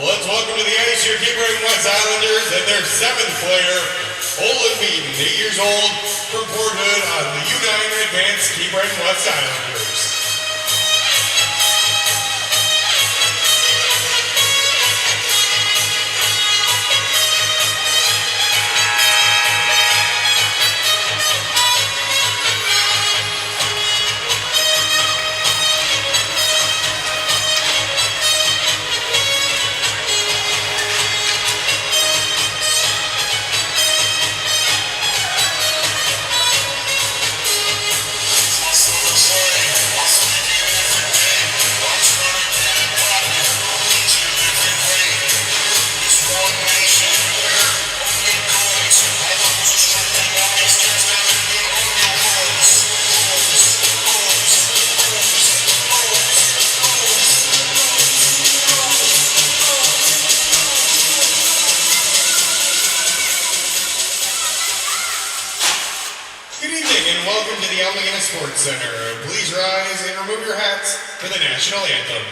Let's welcome to the ice your Keeper West Islanders and their 7th player, Olin Beaton, 8 years old, from Port Hood on the U19 Advanced Keeper West Islanders. Welcome to the Almaguena Sports Center. Please rise and remove your hats for the national anthem.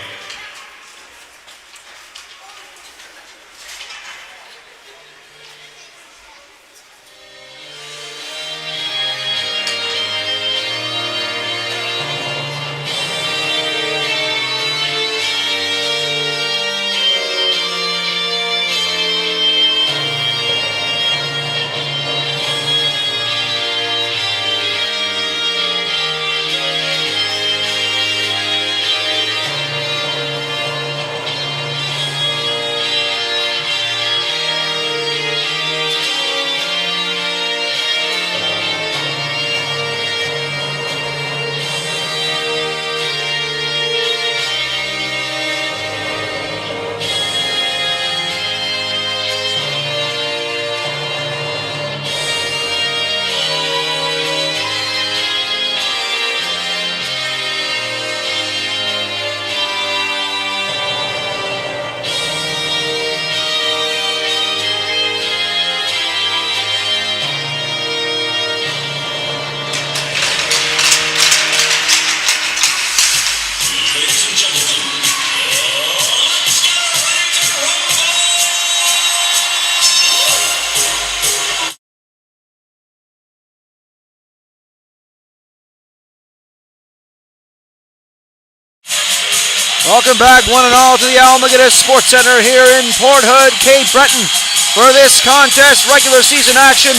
Welcome back, one and all, to the Almaguena Sports Center here in Port Hood, Cape Breton, for this contest, regular season action,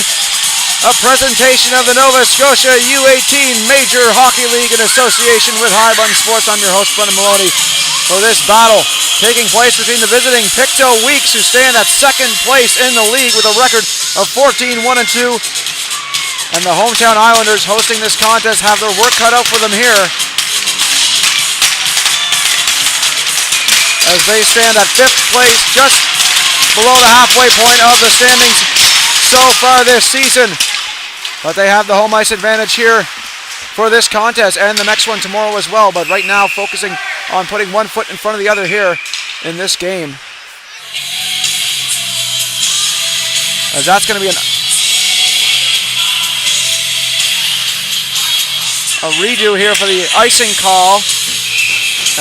a presentation of the Nova Scotia U18 Major Hockey League in association with Highbun Sports. I'm your host, Brendan Maloney, for this battle taking place between the visiting Pictou Weeks, who stand at second place in the league with a record of 14-1-2, and the hometown Islanders hosting this contest have their work cut out for them here, as they stand at 5th place, just below the halfway point of the standings so far this season. But they have the home ice advantage here for this contest and the next one tomorrow as well. But right now focusing on putting one foot in front of the other here in this game, as that's going to be a redo here for the icing call,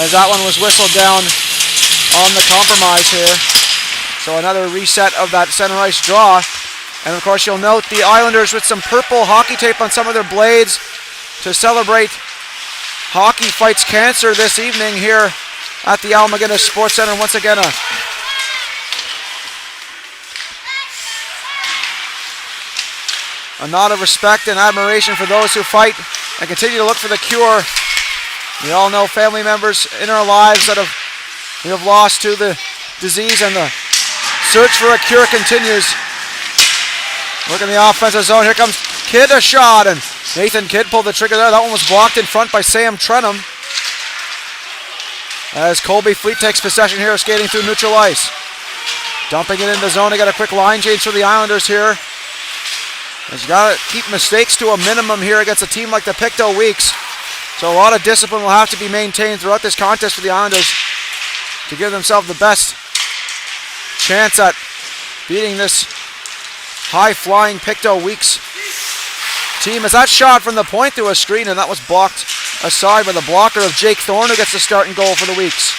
as that one was whistled down on the compromise here. So another reset of that center ice draw. And of course you'll note the Islanders with some purple hockey tape on some of their blades to celebrate Hockey Fights Cancer this evening here at the Almaguena Sports Center. Once again, a nod of respect and admiration for those who fight and continue to look for the cure. We all know family members in our lives that we have lost to the disease, and the search for a cure continues. Look in the offensive zone. Here comes Kidd, a shot, and Nathan Kidd pulled the trigger there. That one was blocked in front by Sam Trenum, as Colby Fleet takes possession here, skating through neutral ice. Dumping it in the zone. They got a quick line change for the Islanders here, as you got to keep mistakes to a minimum here against a team like the Pictou Weeks. So a lot of discipline will have to be maintained throughout this contest for the Islanders to give themselves the best chance at beating this high-flying Pictou Weeks team. As that shot from the point through a screen, and that was blocked aside by the blocker of Jake Thorne, who gets the starting goal for the Weeks.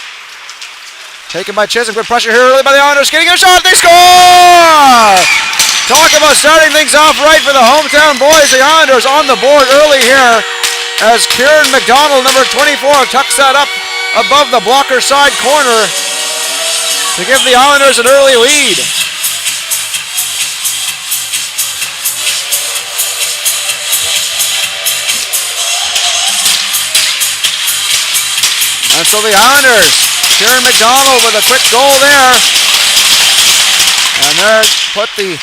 Taken by Chisholm. Good pressure here early by the Islanders. Getting a shot. They score! Talk about starting things off right for the hometown boys. The Islanders on the board early here as Kieran McDonald, number 24, tucks that up above the blocker side corner to give the Islanders an early lead. And so the Islanders, Kieran McDonald with a quick goal there. And there put the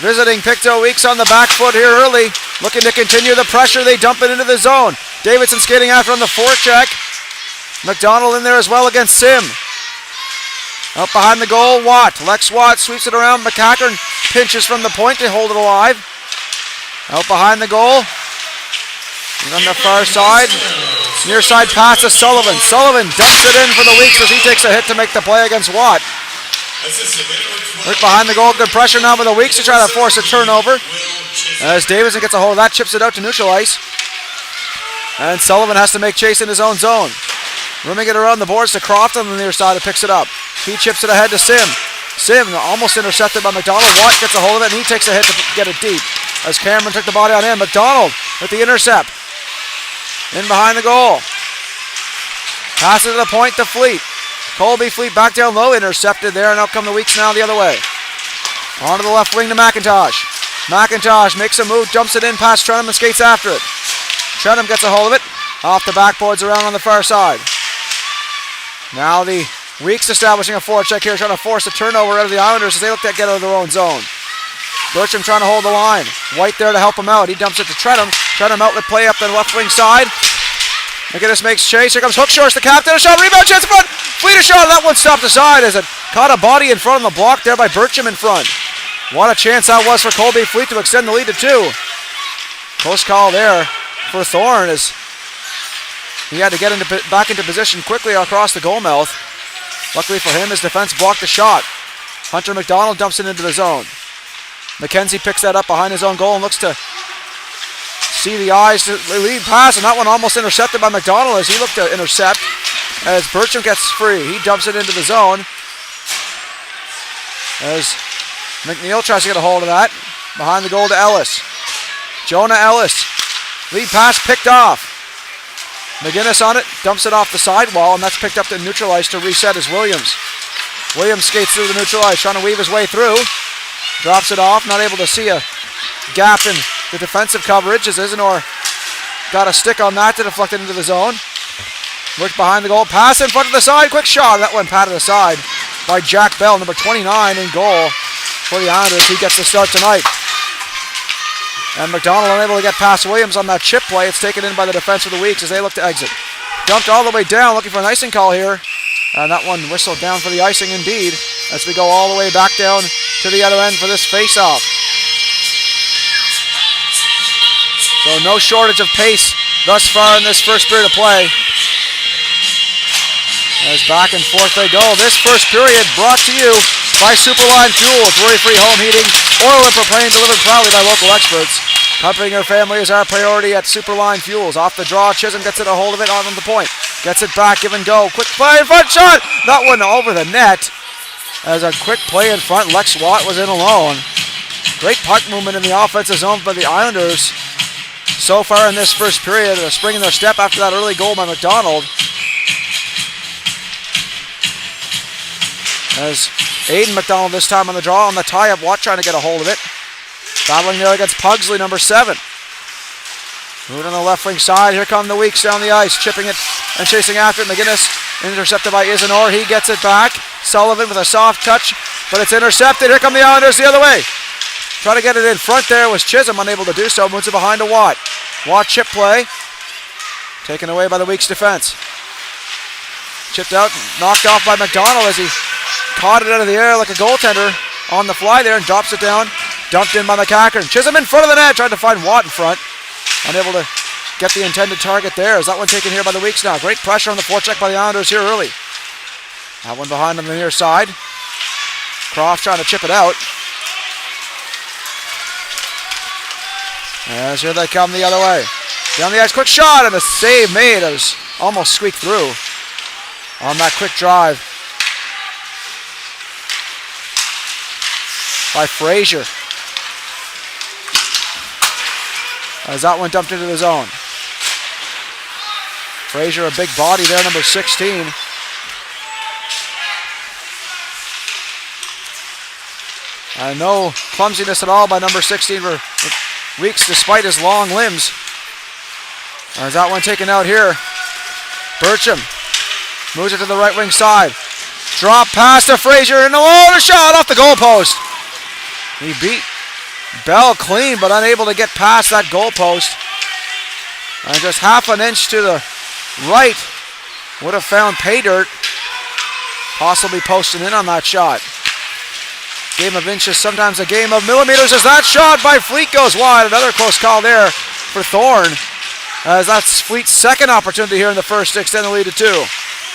visiting Pictou Weeks on the back foot here early. Looking to continue the pressure. They dump it into the zone. Davidson skating after on the forecheck. McDonald in there as well against Sim. Up behind the goal, Watt. Lex Watt sweeps it around. McCackern pinches from the point to hold it alive. Out behind the goal. And on the far side. Near side pass to Sullivan. Sullivan dumps it in for the Weeks as he takes a hit to make the play against Watt. Right behind the goal, good pressure now by the Weeks to try to force a turnover. As Davidson gets a hold of that, chips it out to neutral ice. And Sullivan has to make chase in his own zone. Rooming it around the boards to Croft on the near side who picks it up. He chips it ahead to Sim. Sim almost intercepted by McDonald. Watt gets a hold of it and he takes a hit to get it deep. As Cameron took the body on him, McDonald with the intercept. In behind the goal. Passes to the point to Fleet. Colby Fleet back down low, intercepted there, and out come the Weeks now the other way. On to the left wing to McIntosh. McIntosh makes a move, jumps it in past Trenham and skates after it. Trenham gets a hold of it. Off the backboards around on the far side. Now the Weeks establishing a forecheck here, trying to force a turnover out of the Islanders as they look to get out of their own zone. Bertram trying to hold the line. White there to help him out. He dumps it to Trenham. Trenham outlet play up the left wing side. McGinnis makes chase. Here comes Hookshorst, the captain. A shot, rebound, chance in front. Fleet a shot. That one stopped aside as it caught a body in front on the block there by Bertram in front. What a chance that was for Colby Fleet to extend the lead to 2. Close call there for Thorne as he had to get back into position quickly across the goal mouth. Luckily for him, his defense blocked the shot. Hunter McDonald dumps it into the zone. McKenzie picks that up behind his own goal and looks to see the eyes to lead pass, and that one almost intercepted by McDonald as he looked to intercept. As Bertram gets free, he dumps it into the zone. As McNeil tries to get a hold of that. Behind the goal to Ellis. Jonah Ellis. Lead pass picked off. McGinnis on it, dumps it off the sidewall, and that's picked up to neutral ice to reset as Williams. Williams skates through the neutral ice, trying to weave his way through. Drops it off, not able to see a gap in the defensive coverage as Isanor got a stick on that to deflect it into the zone. Look behind the goal, pass in front of the side, quick shot. That one patted aside by Jack Bell, number 29 in goal for the Islanders. He gets the start tonight. And McDonald unable to get past Williams on that chip play. It's taken in by the defense of the Weeks as they look to exit. Dumped all the way down, looking for an icing call here. And that one whistled down for the icing indeed as we go all the way back down to the other end for this face-off. So no shortage of pace thus far in this first period of play. As back and forth they go. This first period brought to you by Superline Fuels, worry-free home heating, oil and propane delivered proudly by local experts. Comforting your family is our priority at Superline Fuels. Off the draw, Chisholm gets it a hold of it on the point. Gets it back, give and go. Quick play in front, shot! That one over the net. As a quick play in front, Lex Watt was in alone. Great puck movement in the offensive zone by the Islanders. So far in this first period, they're springing their step after that early goal by McDonald. As Aiden McDonald this time on the draw on the tie-up, Watt trying to get a hold of it. Battling there against Pugsley, number 7. Moving on the left wing side, here come the Weeks down the ice, chipping it and chasing after it. McGinnis intercepted by Isanor, he gets it back. Sullivan with a soft touch, but it's intercepted. Here come the Islanders the other way. Try to get it in front there was Chisholm, unable to do so, moves it behind to Watt. Watt chip play, taken away by the Weeks defense. Chipped out, knocked off by McDonald as he caught it out of the air like a goaltender on the fly there and drops it down. Dumped in by McCackern. Chisholm in front of the net, tried to find Watt in front. Unable to get the intended target there. Is that one taken here by the Weeks now? Great pressure on the forecheck by the Islanders here early. That one behind on the near side. Croft trying to chip it out. As here they come the other way. Down the ice, quick shot, and a save made as almost squeaked through on that quick drive by Frazier. As that one dumped into the zone. Frazier, a big body there, number 16. No clumsiness at all by number 16 for Weeks, despite his long limbs. As that one taken out here. Burcham moves it to the right wing side. Drop pass to Frazier, and a shot off the goalpost. He beat Bell clean, but unable to get past that goalpost. And just half an inch to the right would have found pay dirt, possibly posting in on that shot. Game of inches, sometimes a game of millimeters, as that shot by Fleet goes wide. Another close call there for Thorne, as that's Fleet's second opportunity here in the first to extend the lead to 2.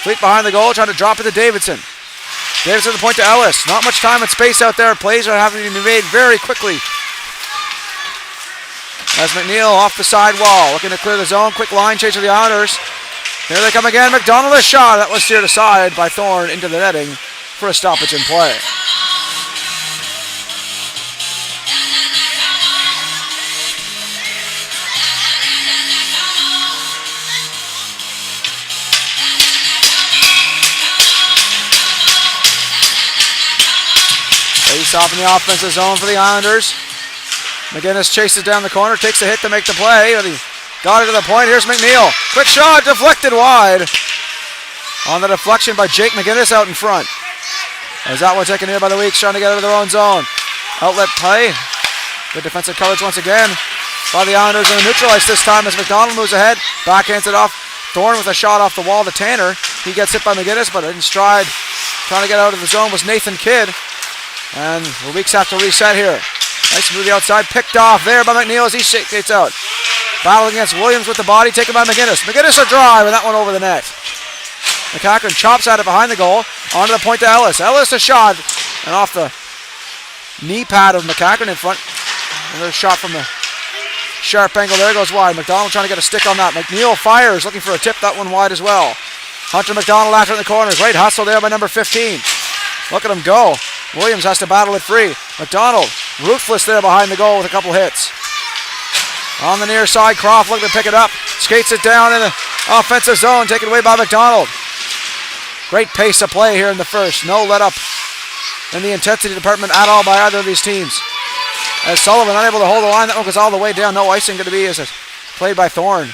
Fleet behind the goal, trying to drop it to Davidson. Davidson the point to Ellis. Not much time and space out there. Plays are having to be made very quickly. As McNeil off the side wall, looking to clear the zone. Quick line change of the Islanders. Here they come again. McDonald, a shot. That was steered aside by Thorne into the netting for a stoppage in play. Face off in the offensive zone for the Islanders. McGinnis chases down the corner, takes a hit to make the play, but he got it to the point. Here's McNeil. Quick shot, deflected wide. On the deflection by Jake McGinnis out in front. As that one taken here by the Weeks, trying to get out of their own zone. Outlet play. Good defensive coverage once again by the Islanders, and a neutral ice this time as McDonald moves ahead. Backhands it off. Thorne with a shot off the wall to Tanner. He gets hit by McGinnis, but in stride, trying to get out of the zone was Nathan Kidd. And the Weeks have to reset here. Nice move to the outside, picked off there by McNeil as he gets out. Battle against Williams with the body, taken by McGinnis. McGinnis a drive, and that one over the net. McCackern chops at it behind the goal, onto the point to Ellis. Ellis a shot, and off the knee pad of McCackern in front. Another shot from the sharp angle there, goes wide. McDonald trying to get a stick on that. McNeil fires, looking for a tip, that one wide as well. Hunter McDonald after in the corner. Great hustle there by number 15. Look at him go. Williams has to battle it free. McDonald, ruthless there behind the goal with a couple hits. On the near side, Croft looking to pick it up. Skates it down in the offensive zone, taken away by McDonald. Great pace of play here in the first. No let up in the intensity department at all by either of these teams. As Sullivan unable to hold the line, that one goes all the way down. No icing going to be as it's played by Thorne.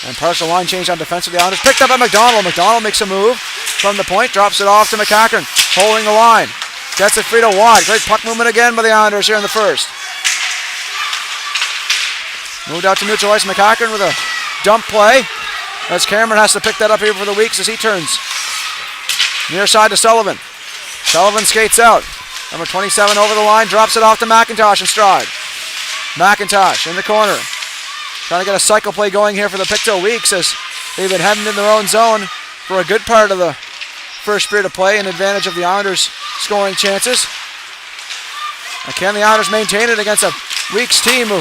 And partial line change on defense of the Islanders. Picked up by McDonald. McDonald makes a move from the point, drops it off to McCackern, holding the line. Gets it free to Watt. Great puck movement again by the Islanders here in the first. Moved out to neutral ice. McCackern with a dump play. As Cameron has to pick that up here for the Weeks as he turns near side to Sullivan. Sullivan skates out. Number 27 over the line, drops it off to McIntosh in stride. McIntosh in the corner. Trying to get a cycle play going here for the Pictou Weeks as they've been heading in their own zone for a good part of the first period of play, in advantage of the Islanders' scoring chances. And can the Islanders maintain it against a Weeks team who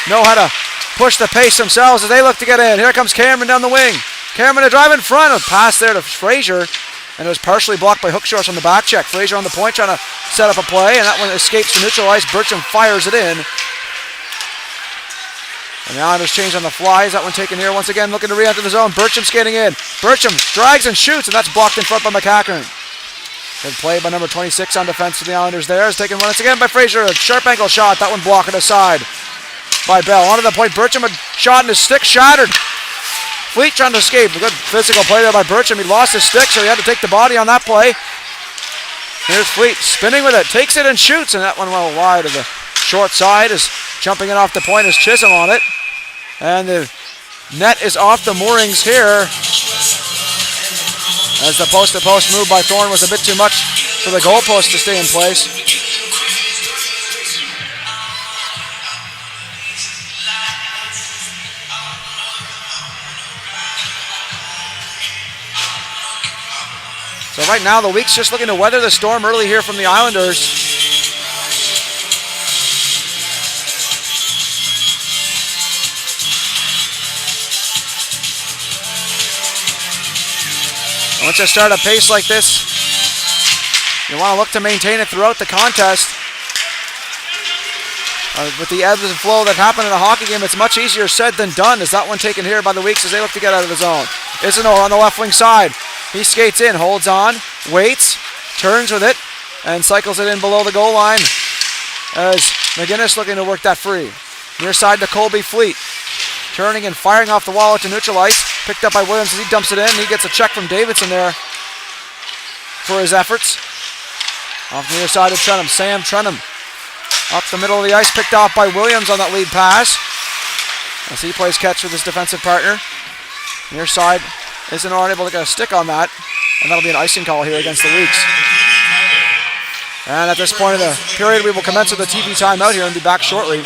know how to push the pace themselves as they look to get in? Here comes Cameron down the wing. Cameron to drive in front. A pass there to Frazier, and it was partially blocked by Hookshorts on the back check. Frazier on the point trying to set up a play, and that one escapes to neutral ice. Burcham fires it in. And the Islanders change on the fly. Is that one taken here? Once again, looking to re-enter the zone. Burcham skating in. Burcham drags and shoots, and that's blocked in front by McCackern. Good play by number 26 on defense for the Islanders there. Is taken once again by Frazier. A sharp ankle shot. That one blocked aside by Bell. Onto the point. Burcham had shot, and his stick shattered. Fleet trying to escape. A good physical play there by Burcham. He lost his stick, so he had to take the body on that play. Here's Fleet spinning with it. Takes it and shoots, and that one well wide of the short side. Is jumping in off the point is Chisholm on it. And the net is off the moorings here, as the post-to-post move by Thorne was a bit too much for the goalpost to stay in place. So right now the Weeks just looking to weather the storm early here from the Islanders. Once you start a pace like this, You want to look to maintain it throughout the contest. With the ebbs and flow that happen in a hockey game, it's much easier said than done. Is that one taken here by the Weeks as they look to get out of the zone? Isidore on the left wing side. He skates in, holds on, waits, turns with it, and cycles it in below the goal line as McGinnis looking to work that free. Near side to Colby Fleet. Turning and firing off the wall to neutral ice. Picked up by Williams as he dumps it in. He gets a check from Davidson there for his efforts. Off the near side of Trenum. Sam Trenum up the middle of the ice. Picked off by Williams on that lead pass as he plays catch with his defensive partner. Near side isn't able to get a stick on that. And that'll be an icing call here against the Weeks. And at this point of the period, we will commence with the TV timeout here and be back shortly.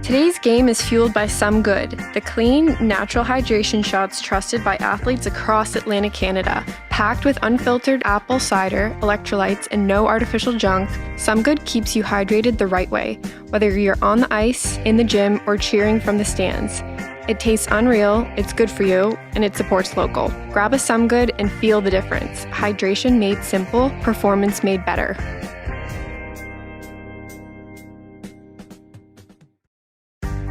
Today's game is fueled by Some Good, the clean, natural hydration shots trusted by athletes across Atlantic Canada. Packed with unfiltered apple cider, electrolytes, and no artificial junk, Some Good keeps you hydrated the right way, whether you're on the ice, in the gym, or cheering from the stands. It tastes unreal, it's good for you, and it supports local. Grab a Some Good and feel the difference. Hydration made simple, performance made better.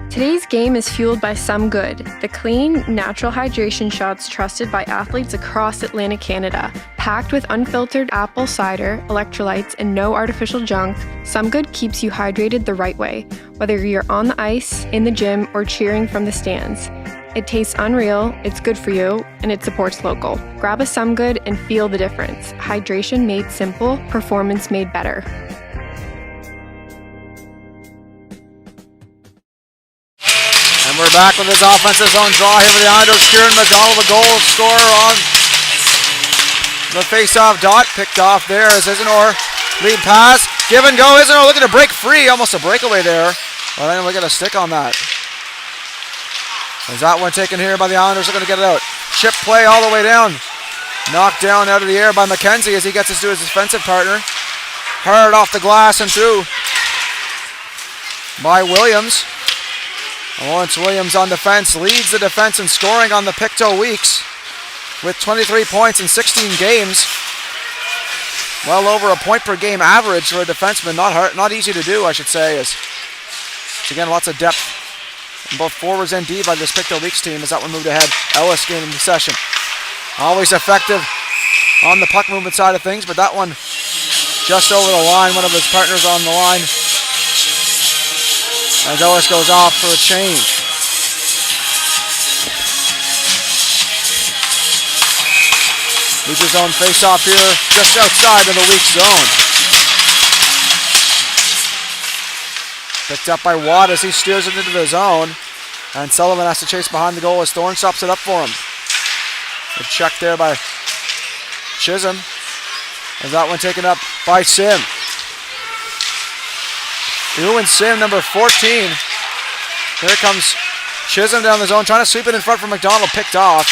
Today's game is fueled by Some Good, the clean, natural hydration shots trusted by athletes across Atlantic Canada. Packed with unfiltered apple cider, electrolytes, and no artificial junk, Some Good keeps you hydrated the right way, whether you're on the ice, in the gym, or cheering from the stands. It tastes unreal, it's good for you, and it supports local. Grab a Some Good and feel the difference. Hydration made simple, performance made better. And we're back with this offensive zone draw here for the Islanders. Kieran McDonald, the goal scorer on the face-off dot. Picked off there as Isidore. Lead pass. Give and go. Isidore looking to break free. Almost a breakaway there. But I didn't get a stick on that. Is that one taken here by the Islanders? Looking to get it out. Chip play all the way down. Knocked down out of the air by McKenzie as he gets this to his defensive partner. Hard off the glass and through by Williams. Lawrence Williams on defense leads the defense in scoring on the Pictou Weeks with 23 points in 16 games. Well over a point per game average for a defenseman. Not easy to do, I should say. As again, lots of depth in both forwards and D by this Pictou Weeks team as that one moved ahead. Ellis gaining the session. Always effective on the puck movement side of things, but that one just over the line. One of his partners on the line. As Ellis goes off for a change. Neutral zone face-off here just outside of the Weeks zone. Picked up by Watt as he steers it into the zone. And Sullivan has to chase behind the goal as Thorne stops it up for him. Good check there by Chisholm. As that one taken up by Sim. Ewan Sim, number 14. Here comes Chisholm down the zone, trying to sweep it in front from McDonald, picked off.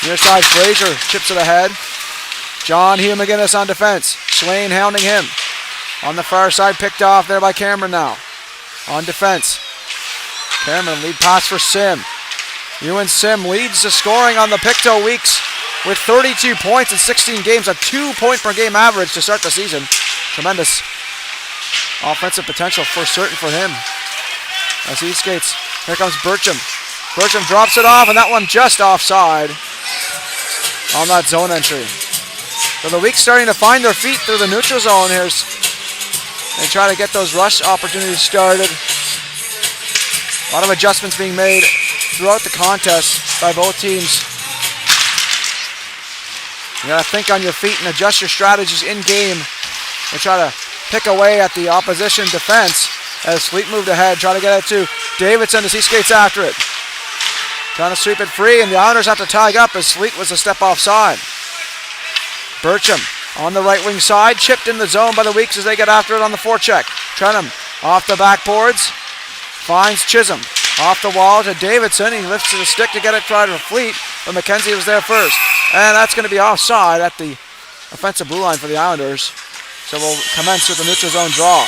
Near side, Fraser chips it ahead. John Hugh McGinnis on defense. Swain hounding him. On the far side, picked off there by Cameron now. On defense. Cameron, lead pass for Sim. Ewan Sim leads the scoring on the Pictou Weeks with 32 points in 16 games, a 2 point per game average to start the season. Tremendous offensive potential for certain for him. As he skates, here comes Burcham. Burcham drops it off, and that one just offside on that zone entry. So the Weeks starting to find their feet through the neutral zone here. They try to get those rush opportunities started. A lot of adjustments being made throughout the contest by both teams. You gotta think on your feet and adjust your strategies in game and try to pick away at the opposition defense as Fleet moved ahead, trying to get it to Davidson as he skates after it. Trying to sweep it free, and the Islanders have to tag up as Fleet was a step offside. Burcham on the right wing side, chipped in the zone by the Weeks as they get after it on the forecheck. Trenum off the backboards, finds Chisholm. Off the wall to Davidson, he lifts the stick to get it tried to Fleet, but McKenzie was there first. And that's going to be offside at the offensive blue line for the Islanders. So we'll commence with the neutral zone draw.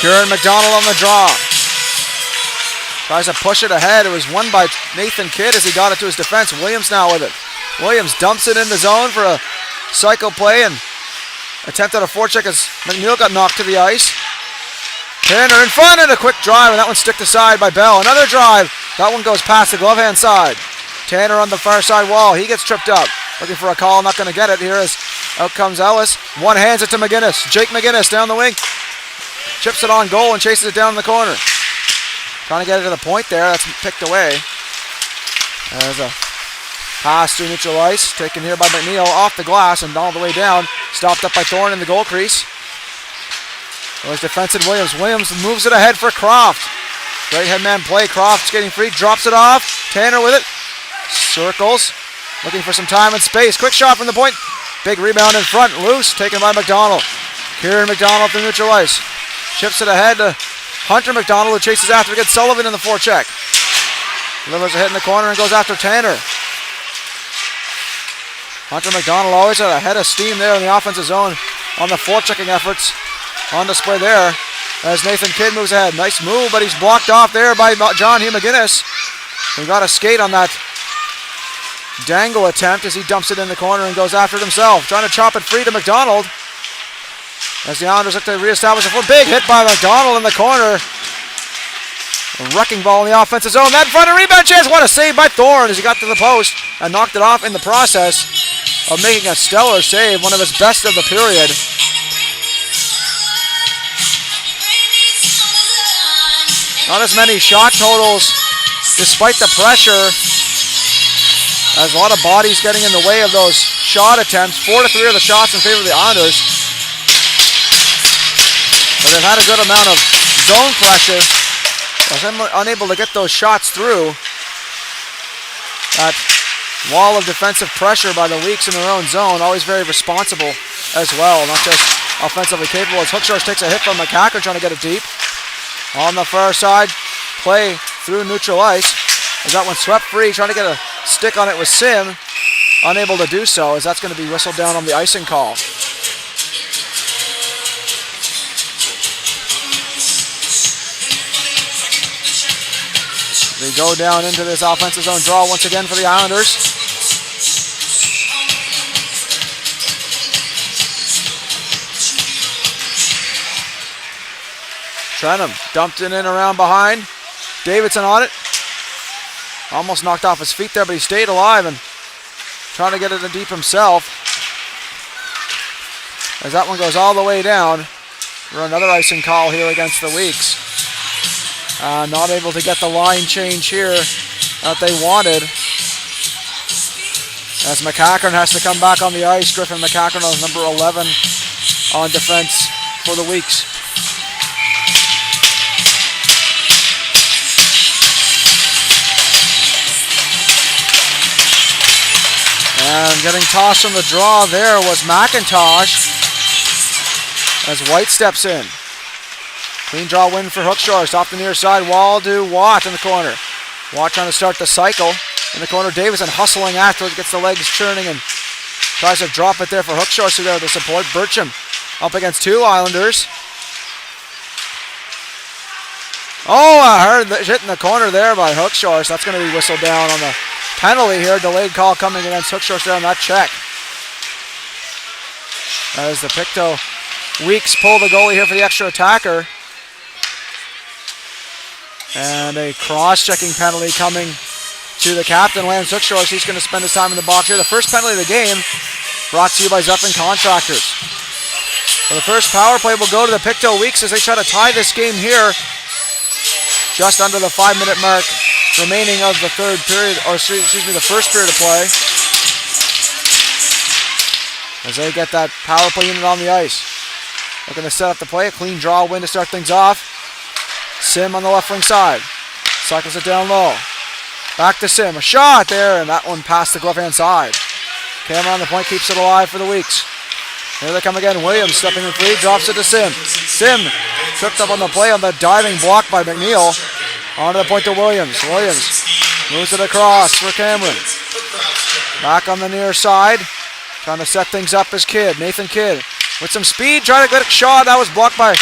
Kieran McDonald on the draw. Tries to push it ahead. It was won by Nathan Kidd as he got it to his defense. Williams now with it. Williams dumps it in the zone for a cycle play and attempted a forecheck as McNeil got knocked to the ice. Tanner in front and a quick drive, and that one sticked aside by Bell. Another drive. That one goes past the glove hand side. Tanner on the far side wall. He gets tripped up. Looking for a call. Not going to get it here as out comes Ellis. One hands it to McGinnis. Jake McGinnis down the wing. Chips it on goal and chases it down the corner. Trying to get it to the point there. That's picked away. There's a pass to neutral ice. Taken here by McNeil off the glass and all the way down. Stopped up by Thorne in the goal crease. There's defensive Williams. Williams moves it ahead for Croft. Great headman play. Croft skating free. Drops it off. Tanner with it. Circles. Looking for some time and space. Quick shot from the point. Big rebound in front. Loose. Taken by McDonald. Kieran McDonald through neutral ice. Chips it ahead to Hunter McDonald, who chases after. Gets Sullivan in the forecheck. Delivers a hit in the corner and goes after Tanner. Hunter McDonald always had a head of steam there in the offensive zone on the forechecking efforts on display there as Nathan Kidd moves ahead. Nice move, but he's blocked off there by John Hugh McGinnis, who got a skate on that dangle attempt as he dumps it in the corner and goes after it himself. Trying to chop it free to McDonald as the Islanders look to reestablish a foot. Big hit by McDonald in the corner. A wrecking ball in the offensive zone. That in front of rebound chance. What a save by Thorne as he got to the post and knocked it off in the process of making a stellar save, one of his best of the period. Not as many shot totals despite the pressure, as a lot of bodies getting in the way of those shot attempts. 4-3 are the shots in favor of the Islanders. But they've had a good amount of zone pressure. Unable to get those shots through. That wall of defensive pressure by the Weeks in their own zone, always very responsible as well, not just offensively capable. As Hookshores takes a hit from McCacker trying to get it deep. On the far side, play through neutral ice. As that one swept free, trying to get a stick on it with Sim. Unable to do so, as that's going to be whistled down on the icing call. They go down into this offensive zone draw once again for the Islanders. Trenum dumped it in around behind. Davidson on it. Almost knocked off his feet there, but he stayed alive and trying to get it in deep himself. As that one goes all the way down for another icing call here against the Weeks. Not able to get the line change here that they wanted. As McCackern has to come back on the ice. Griffin McCackern on number 11 on defense for the Weeks. And getting tossed from the draw there was McIntosh as White steps in. Clean draw win for Hookshores. Off the near side wall to Watt in the corner. Watt trying to start the cycle. In the corner, Davison hustling afterwards, gets the legs churning and tries to drop it there for Hookshores, who there to support. Burcham up against two Islanders. Oh, I heard the hit in the corner there by Hookshores. That's going to be whistled down on the penalty here. Delayed call coming against Hookshores there on that check. As the Pictou Weeks pull the goalie here for the extra attacker. And a cross-checking penalty coming to the captain, Lance Hookshores. He's going to spend his time in the box here. The first penalty of the game brought to you by Zeppelin Contractors. So the first power play will go to the Pictou Weeks as they try to tie this game here just under the 5-minute mark remaining of the third period, or excuse me, the first period of play. As they get that power play unit on the ice. Looking to set up the play, a clean draw win to start things off. Sim on the left wing side. Cycles it down low. Back to Sim. A shot there, and that one past the glove hand side. Cameron on the point keeps it alive for the Weeks. Here they come again. Williams stepping in free, drops it to Sim. Sim tripped up on the play on the diving block by McNeil. Onto the point to Williams. Williams moves it across for Cameron. Back on the near side. Trying to set things up as Kidd. Nathan Kidd with some speed. Trying to get a shot. That was blocked by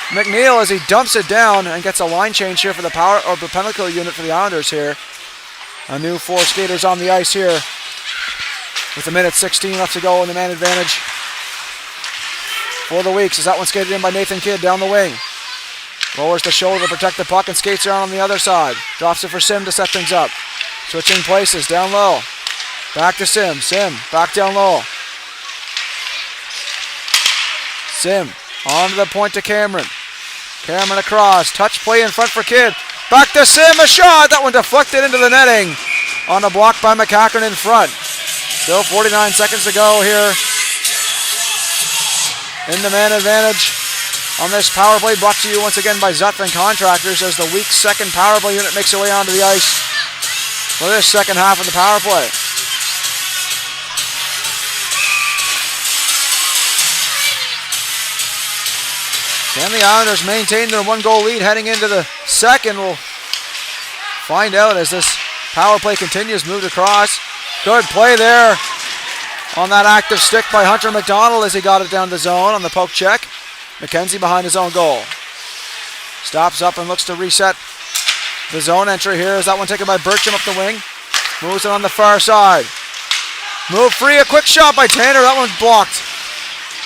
McNeil as he dumps it down and gets a line change here for the power or the penalty kill unit for the Islanders here. A new 4 skaters on the ice here with a minute 16 left to go in the man advantage for the Weeks. As that one skated in by Nathan Kidd down the wing. Lowers the shoulder to protect the puck and skates around on the other side. Drops it for Sim to set things up. Switching places, down low. Back to Sim. Sim, back down low. Sim, on to the point to Cameron. Cameron across, touch play in front for Kidd. Back to Sim, a shot! That one deflected into the netting. On a block by McCackern in front. Still 49 seconds to go here in the man advantage on this power play, brought to you once again by Zutphen Contractors as the Week's second power play unit makes their way onto the ice for this second half of the power play. Can the Islanders maintain their 1-goal lead heading into the second? We'll find out as this power play continues. Moved across. Good play there on that active stick by Hunter McDonald as he got it down the zone on the poke check. McKenzie behind his own goal. Stops up and looks to reset the zone entry here. Is that one taken by Bertram up the wing? Moves it on the far side. Move free, a quick shot by Tanner. That one's blocked.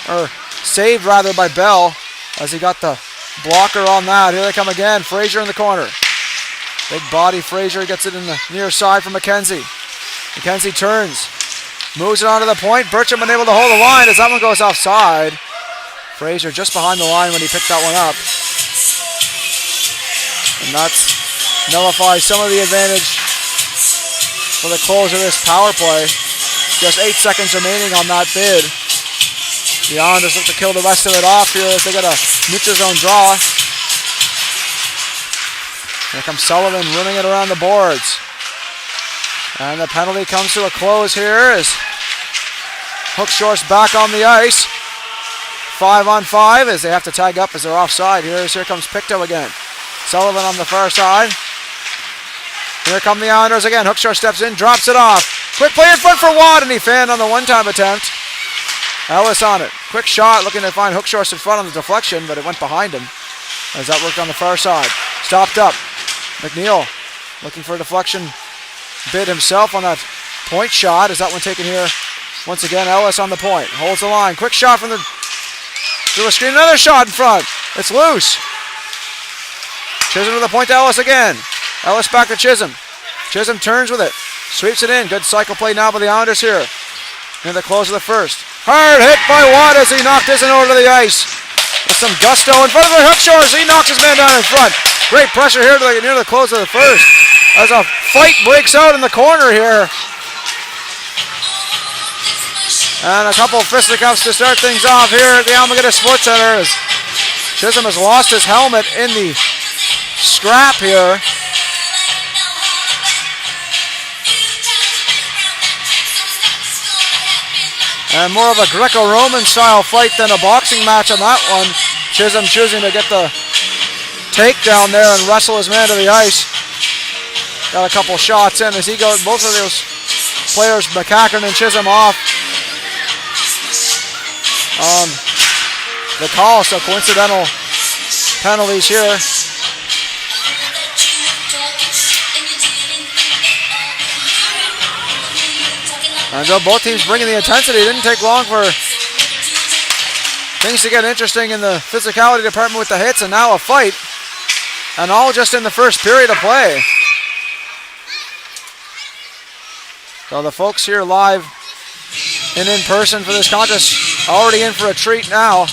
Or saved rather by Bell as he got the blocker on that. Here they come again. Fraser in the corner. Big body Fraser gets it in the near side for McKenzie. McKenzie turns. Moves it onto the point. Bertram unable to hold the line as that one goes offside. Fraser just behind the line when he picked that one up. And that's nullifies some of the advantage for the close of this power play. Just 8 seconds remaining on that bid. The Islanders look to kill the rest of it off here as they get a neutral zone draw. Here comes Sullivan running it around the boards. And the penalty comes to a close here as Hookshor's back on the ice. 5-on-5 as they have to tag up as they're offside. Here comes Pictou again. Sullivan on the far side. Here come the Islanders again. Hookshore steps in, drops it off. Quick play in front for Watt, and he fanned on the one-time attempt. Ellis on it. Quick shot, looking to find Hookshore in front on the deflection, but it went behind him as that worked on the far side. Stopped up. McNeil looking for a deflection bid himself on that point shot. Is that one taken here? Once again, Ellis on the point. Holds the line. Quick shot from the through a screen. Another shot in front. It's loose. Chisholm to the point to Ellis again. Ellis back to Chisholm. Chisholm turns with it. Sweeps it in. Good cycle play now by the Islanders here. Near the close of the first. Hard hit by Watt as he knocked his over to the ice. With some gusto in front of the Hookshore as he knocks his man down in front. Great pressure here near the close of the first. As a fight breaks out in the corner here. And a couple of fisticuffs to start things off here at the Almaguer Sports Center. As Chisholm has lost his helmet in the scrap here. And more of a Greco-Roman style fight than a boxing match on that one. Chisholm choosing to get the takedown there and wrestle his man to the ice. Got a couple shots in as he goes, both of those players, McCackern and Chisholm, off on the call, so coincidental penalties here. And though both teams bringing the intensity, it didn't take long for things to get interesting in the physicality department with the hits, and now a fight, and all just in the first period of play. So the folks here live and in person for this contest already in for a treat now.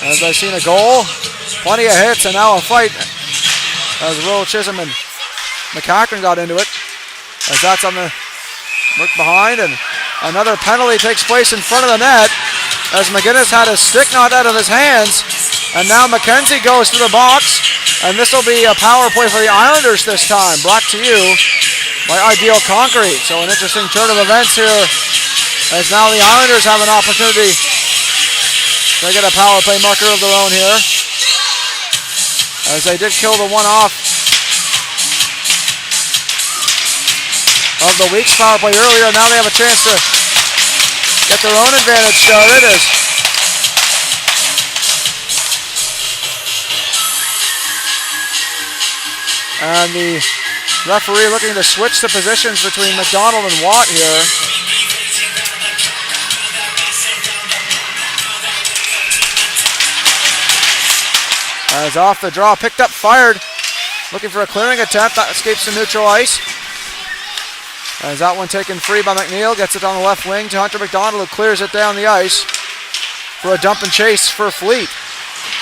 As I've seen a goal, plenty of hits, and now a fight as Will Chisholm and McCackern got into it. As that's on the work behind, and another penalty takes place in front of the net as McGinnis had his stick knocked out of his hands, and now McKenzie goes to the box, and this will be a power play for the Islanders this time, brought to you by Ideal Concrete. So an interesting turn of events here as now the Islanders have an opportunity to get a power play marker of their own here, as they did kill the one off of the Weeks power play earlier. Now they have a chance to get their own advantage started as And the referee looking to switch the positions between McDonald and Watt here. As off the draw, picked up, fired. Looking for a clearing attempt. That escapes the neutral ice. As that one taken free by McNeil. Gets it on the left wing to Hunter McDonald, who clears it down the ice for a dump and chase for Fleet.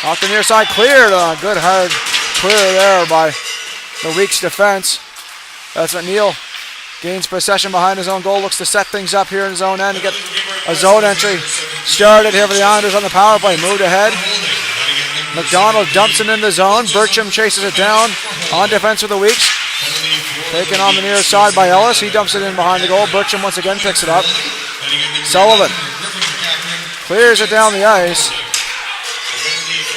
Off the near side, cleared. Good hard clear there by the Weeks defense. As McNeil gains possession behind his own goal. Looks to set things up here in his own end to get a zone entry started here for the Islanders on the power play. Moved ahead. McDonald dumps it in the zone. Bertram chases it down on defense for the Weeks. Taken on the near side by Ellis. He dumps it in behind the goal. Bertram once again picks it up. Sullivan clears it down the ice.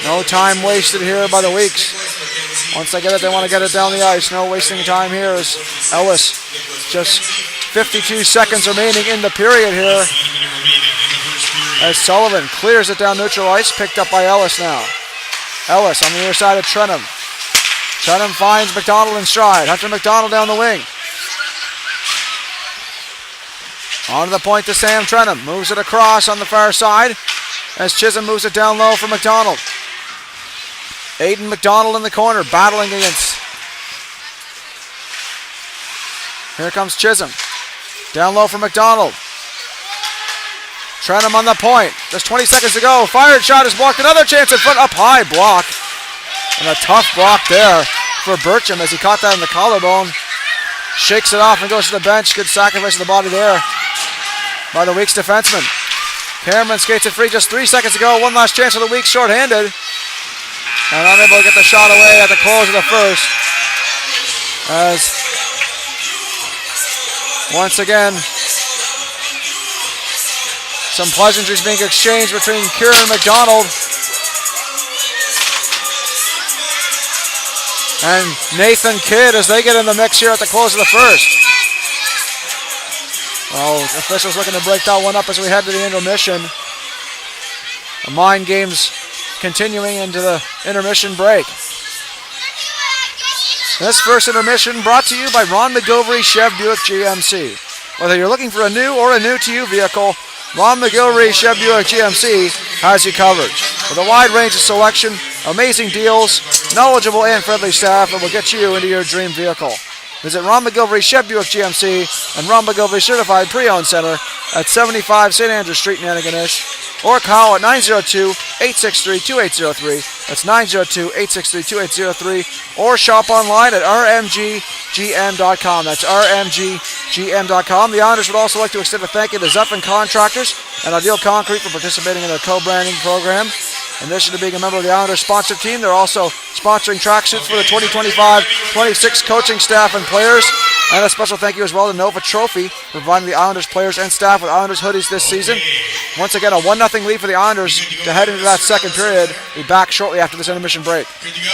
No time wasted here by the Weeks. Once they get it, they want to get it down the ice. No wasting time here as Ellis. Just 52 seconds remaining in the period here. As Sullivan clears it down neutral ice. Picked up by Ellis now. Ellis on the near side of Trenum. Trenum finds McDonald in stride. Hunter McDonald down the wing. On to the point to Sam Trenum. Moves it across on the far side as Chisholm moves it down low for McDonald. Aiden McDonald in the corner battling against. Here comes Chisholm. Down low for McDonald. Trenum on the point. Just 20 seconds to go. Fired shot is blocked. Another chance in front. Up high block. And a tough block there for Bertram as he caught that in the collarbone. Shakes it off and goes to the bench. Good sacrifice of the body there by the Weeks defenseman. Cameron skates it free. Just 3 seconds to go. One last chance for the Weeks shorthanded. And unable to get the shot away at the close of the first. As once again, some pleasantries being exchanged between Kieran McDonald and Nathan Kidd as they get in the mix here at the close of the first. Well, officials looking to break that one up as we head to the intermission. The mind games continuing into the intermission break. This first intermission brought to you by Ron McGilvery Chev Buick GMC. Whether you're looking for a new or a new-to-you vehicle, Ron McGilvery Chev Buick GMC has you covered. With a wide range of selection, amazing deals, knowledgeable and friendly staff that will get you into your dream vehicle. Visit Ron McGilvery Chev Buick GMC and Ron McGilvery Certified Pre-Owned Center at 75 St. Andrews Street in Antigonish, or call at 902-863-2803. That's 902-863-2803, or shop online at rmggm.com. That's rmggm.com. The Islanders would also like to extend a thank you to Zephyr Contractors and Ideal Concrete for participating in their co-branding program. In addition to being a member of the Islanders sponsor team, they're also sponsoring tracksuits for the 2025-26 coaching staff and players. And a special thank you as well to Nova Trophy, providing the Islanders players and staff with Islanders hoodies this season. Once again, a 1-0 lead for the Islanders to head into that second period. We'll be back shortly after this intermission break. Good to go.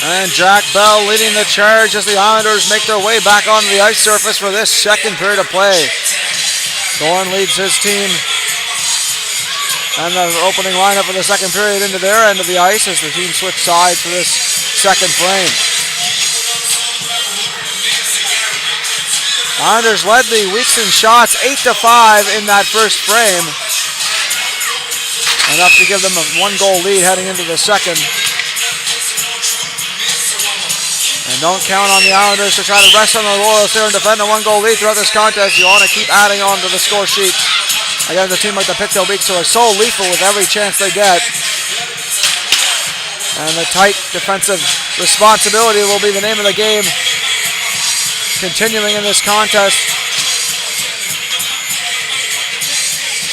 And Jack Bell leading the charge as the Islanders make their way back onto the ice surface for this second period of play. Thorne leads his team and the opening lineup for the second period into their end of the ice as the team switch sides for this second frame. Islanders led the Weeks in shots 8-5 in that first frame. Enough to give them a 1-goal lead heading into the second. And don't count on the Islanders to try to rest on their laurels here and defend a 1-goal lead throughout this contest. You want to keep adding on to the score sheet against a team like the Pictou Weeks who are so lethal with every chance they get. And the tight defensive responsibility will be the name of the game continuing in this contest.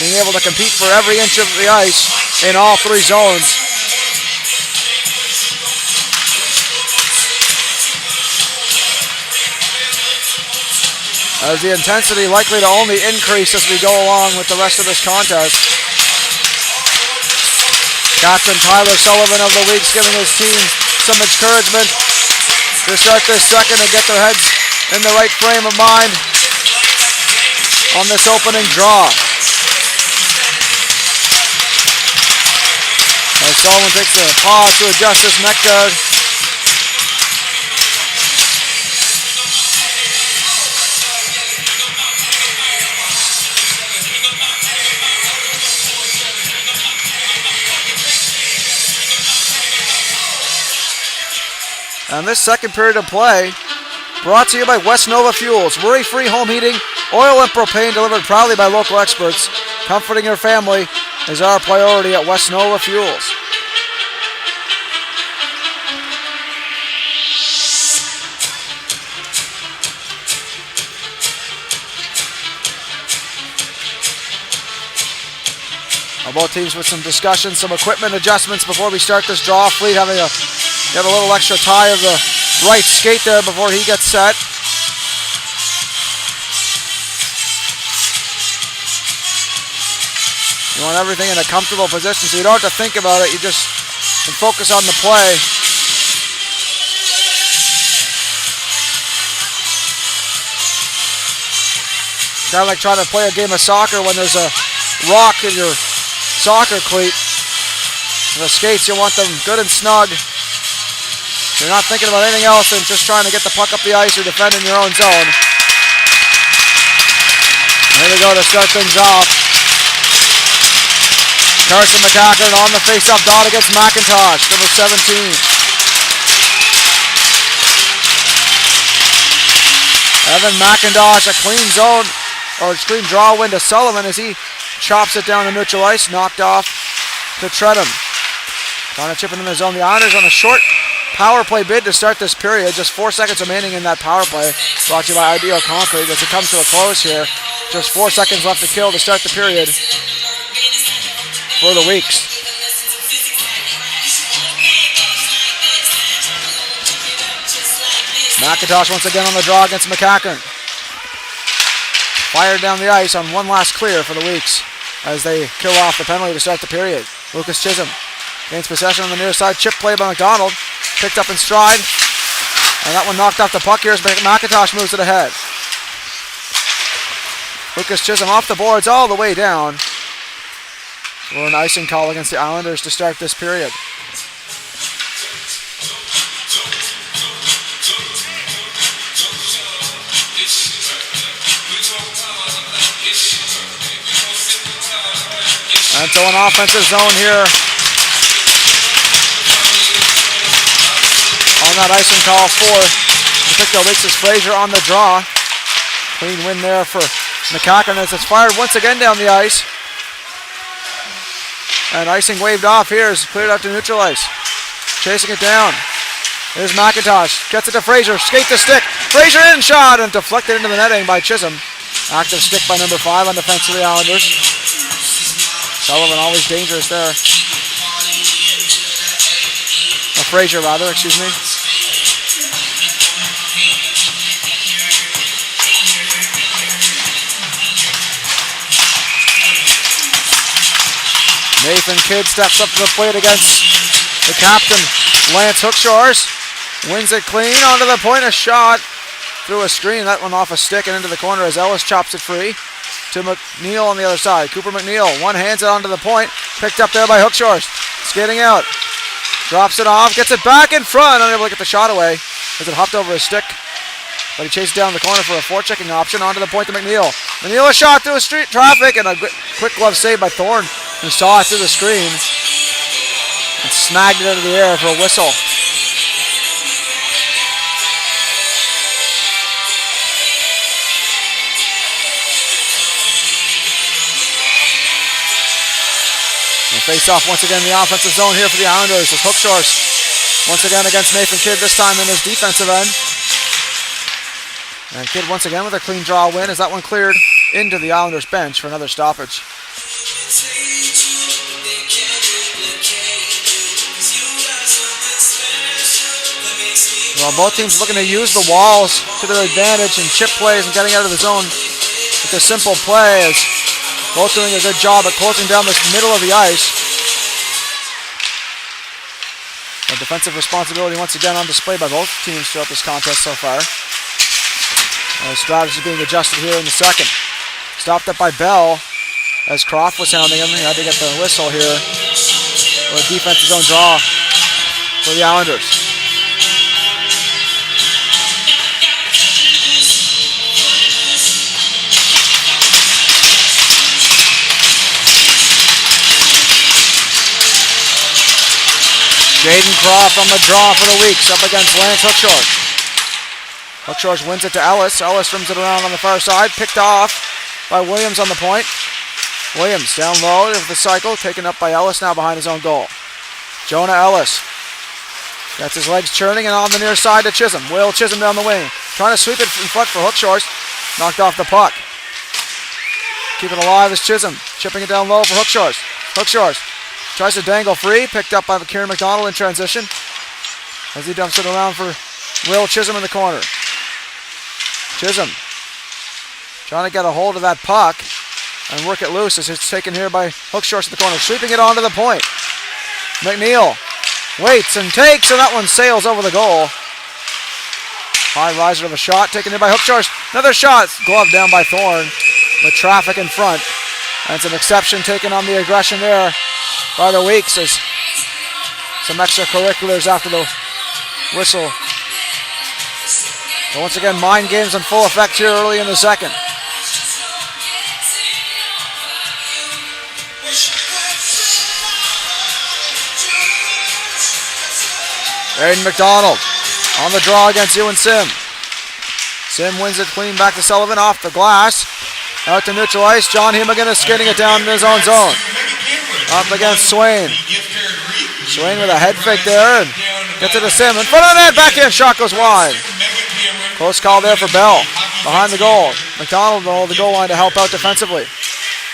Being able to compete for every inch of the ice in all three zones. As the intensity likely to only increase as we go along with the rest of this contest. Captain Tyler Sullivan of the Weeks giving his team some encouragement to start this second and get their heads in the right frame of mind on this opening draw. As Sullivan takes a pause to adjust his neck guard. And this second period of play brought to you by West Nova Fuels. Worry-free home heating, oil and propane delivered proudly by local experts. Comforting your family is our priority at West Nova Fuels. Both teams with some discussion, some equipment adjustments before we start this draw. Fleet having a little extra tie of the right skate there before he gets set. You want everything in a comfortable position so you don't have to think about it. You just can focus on the play. Kind of like trying to play a game of soccer when there's a rock in your soccer cleat. The skates, you want them good and snug. You're not thinking about anything else than just trying to get the puck up the ice or defend in your own zone. Here we go to start things off. Carson McCackern on the face-off dot against McIntosh, number 17. Evan McIntosh, a clean zone, or clean draw win to Sullivan as he chops it down to neutral ice, knocked off to Tredham. Trying to chip it in the zone. The Islanders on a short power play bid to start this period. Just 4 seconds remaining in that power play. Brought to you by Ideal Concrete as it comes to a close here. Just 4 seconds left to kill to start the period for the Weeks. McIntosh once again on the draw against McCackern. Fired down the ice on one last clear for the Weeks as they kill off the penalty to start the period. Lucas Chisholm gains possession on the near side. Chip play by McDonald. Picked up in stride. And that one knocked off the puck here as McIntosh moves it ahead. Lucas Chisholm off the boards all the way down. For an icing call against the Islanders to start this period. And so an offensive zone here on that icing call for the Pictou Weeks is Fraser on the draw. Clean win there for McCackern as it's fired once again down the ice. And icing waved off here is cleared out to neutral ice. Chasing it down. Here's McIntosh. Gets it to Fraser. Skate to stick. Fraser in shot and deflected into the netting by Chisholm. Active stick by number 5 on defense for the Islanders. Sullivan always dangerous there. Fraser rather, excuse me. Nathan Kidd steps up to the plate against the captain, Lance Hookshores. Wins it clean onto the point. A shot through a screen. That one off a stick and into the corner as Ellis chops it free to McNeil on the other side. Cooper McNeil one hands it onto the point. Picked up there by Hookshorst. Skating out. Drops it off. Gets it back in front. Unable to get the shot away as it hopped over his stick. But he chased down the corner for a forechecking option. Onto the point to McNeil. McNeil a shot through street traffic and a quick glove save by Thorne, who saw it through the screen and snagged it into the air for a whistle. Face off once again in the offensive zone here for the Islanders as Hookshorst once again against Nathan Kidd, this time in his defensive end. And Kidd once again with a clean draw win as that one cleared into the Islanders bench for another stoppage. Well, both teams looking to use the walls to their advantage and chip plays and getting out of the zone with a simple play as both doing a good job at closing down this middle of the ice. A defensive responsibility once again on display by both teams throughout this contest so far. Strategy being adjusted here in the second. Stopped up by Bell as Croft was hounding him. He had to get the whistle here for a defensive zone draw for the Islanders. Jaden Croft on the draw for the Weeks up against Lance Hookshorst. Hookshorst wins it to Ellis. Ellis rims it around on the far side. Picked off by Williams on the point. Williams down low with the cycle. Taken up by Ellis now behind his own goal. Jonah Ellis gets his legs churning and on the near side to Chisholm. Will Chisholm down the wing. Trying to sweep it in front for Hookshorst. Knocked off the puck. Keeping it alive is Chisholm. Chipping it down low for Hookshorst. Hookshorst tries to dangle free. Picked up by Kieran McDonald in transition as he dumps it around for Will Chisholm in the corner. Chisholm trying to get a hold of that puck and work it loose as it's taken here by Hookshorst in the corner. Sweeping it onto the point. McNeil waits and takes, and that one sails over the goal. High riser of a shot taken in by Hookshorst. Another shot, glove down by Thorne with traffic in front. And it's an exception taken on the aggression there by the Weeks as some extracurriculars after the whistle. But once again, mind games in full effect here early in the second. Aiden McDonald on the draw against Ewan Sim. Sim wins it clean back to Sullivan off the glass. Out to neutral ice. John Himmigan is skating it down in his own zone. Up against Swain. Swain with a head fake there and gets it to Sim. In front of the net, backhand shot goes wide. Close call there for Bell. Behind the goal. McDonald will hold the goal line to help out defensively.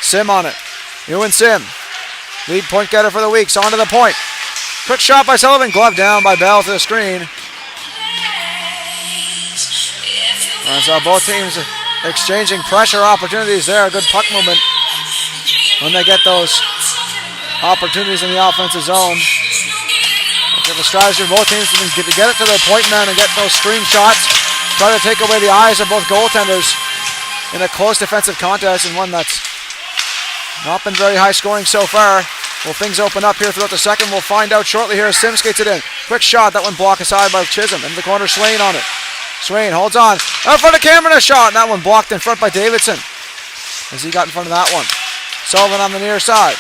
Sim on it. Ewan Sim. Lead point getter for the Weeks. On to the point. Quick shot by Sullivan. Glove down by Bell to the screen. And so both teams exchanging pressure opportunities there. Good puck movement when they get those opportunities in the offensive zone. The strategy of both teams is to get it to their point man and get those screen shots. Try to take away the eyes of both goaltenders in a close defensive contest, and one that's not been very high scoring so far. Will things open up here throughout the second? We'll find out shortly here as Sim skates it in. Quick shot, that one blocked aside by Chisholm. Into the corner, Swain on it. Swain holds on. Out front of Cameron, a shot, and that one blocked in front by Davidson as he got in front of that one. Sullivan on the near side.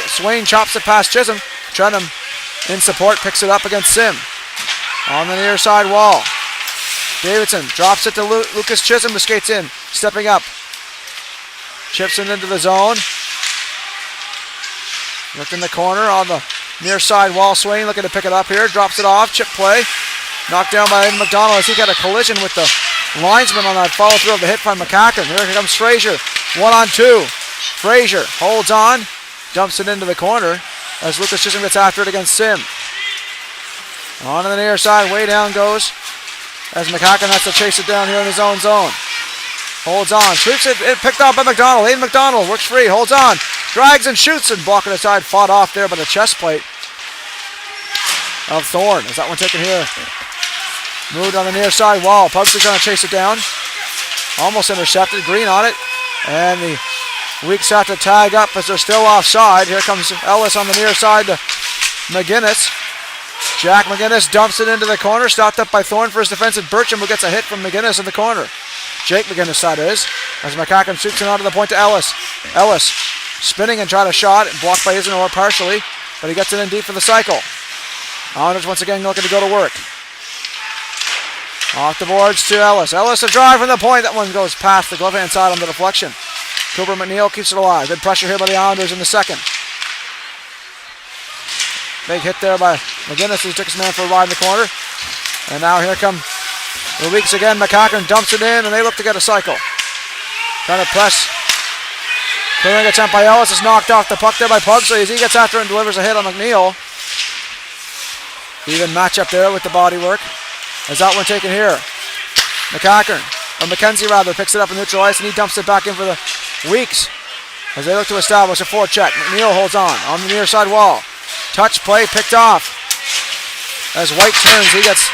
Swain chops it past Chisholm. Trenham in support, picks it up against Sim. On the near side wall. Davidson drops it to Lucas Chisholm who skates in. Stepping up. Chips it into the zone. Look in the corner on the near side wall. Swain looking to pick it up here. Drops it off. Chip play. Knocked down by Aiden McDonald as he got a collision with the linesman on that follow through of the hit by McCacken. Here comes Frazier. 1-on-2. Frazier holds on. Dumps it into the corner as Lucas Chisholm gets after it against Sim. On to the near side. Way down goes as McCacken has to chase it down here in his own zone. Holds on. Sweeps it. Picked off by McDonald. Aiden McDonald works free. Holds on. Drags and shoots and blocking aside. Fought off there by the chest plate of Thorne. Is that one taken here Moved on the near side wall. Pugsley trying to chase it down. Almost intercepted. Green on it. And the Weeks have to tag up as they're still offside. Here comes Ellis on the near side to McGinnis. Jack McGinnis dumps it into the corner. Stopped up by Thorne for his defensive. Bircham, who gets a hit from McGinnis in the corner. Jake McGinnis, that is. As McCacken shoots it onto the point to Ellis. Ellis spinning and trying to shot. Blocked by Isidore partially. But he gets it in deep for the cycle. Islanders once again looking to go to work. Off the boards to Ellis. Ellis a drive from the point. That one goes past the glove hand side on the deflection. Cooper McNeil keeps it alive. Good pressure here by the Islanders in the second. Big hit there by McGinnis, who took his man for a ride in the corner. And now here come the Weeks again. McCacken dumps it in, and they look to get a cycle. Trying to press. Clearing attempt by Ellis is knocked off the puck there by Pugsley as he gets after it and delivers a hit on McNeil. Even matchup there with the body work. As that one taken here. McKenzie rather, picks it up in neutral ice, and he dumps it back in for the Weeks as they look to establish a forecheck. McNeil holds on the near side wall. Touch play picked off. As White turns, he gets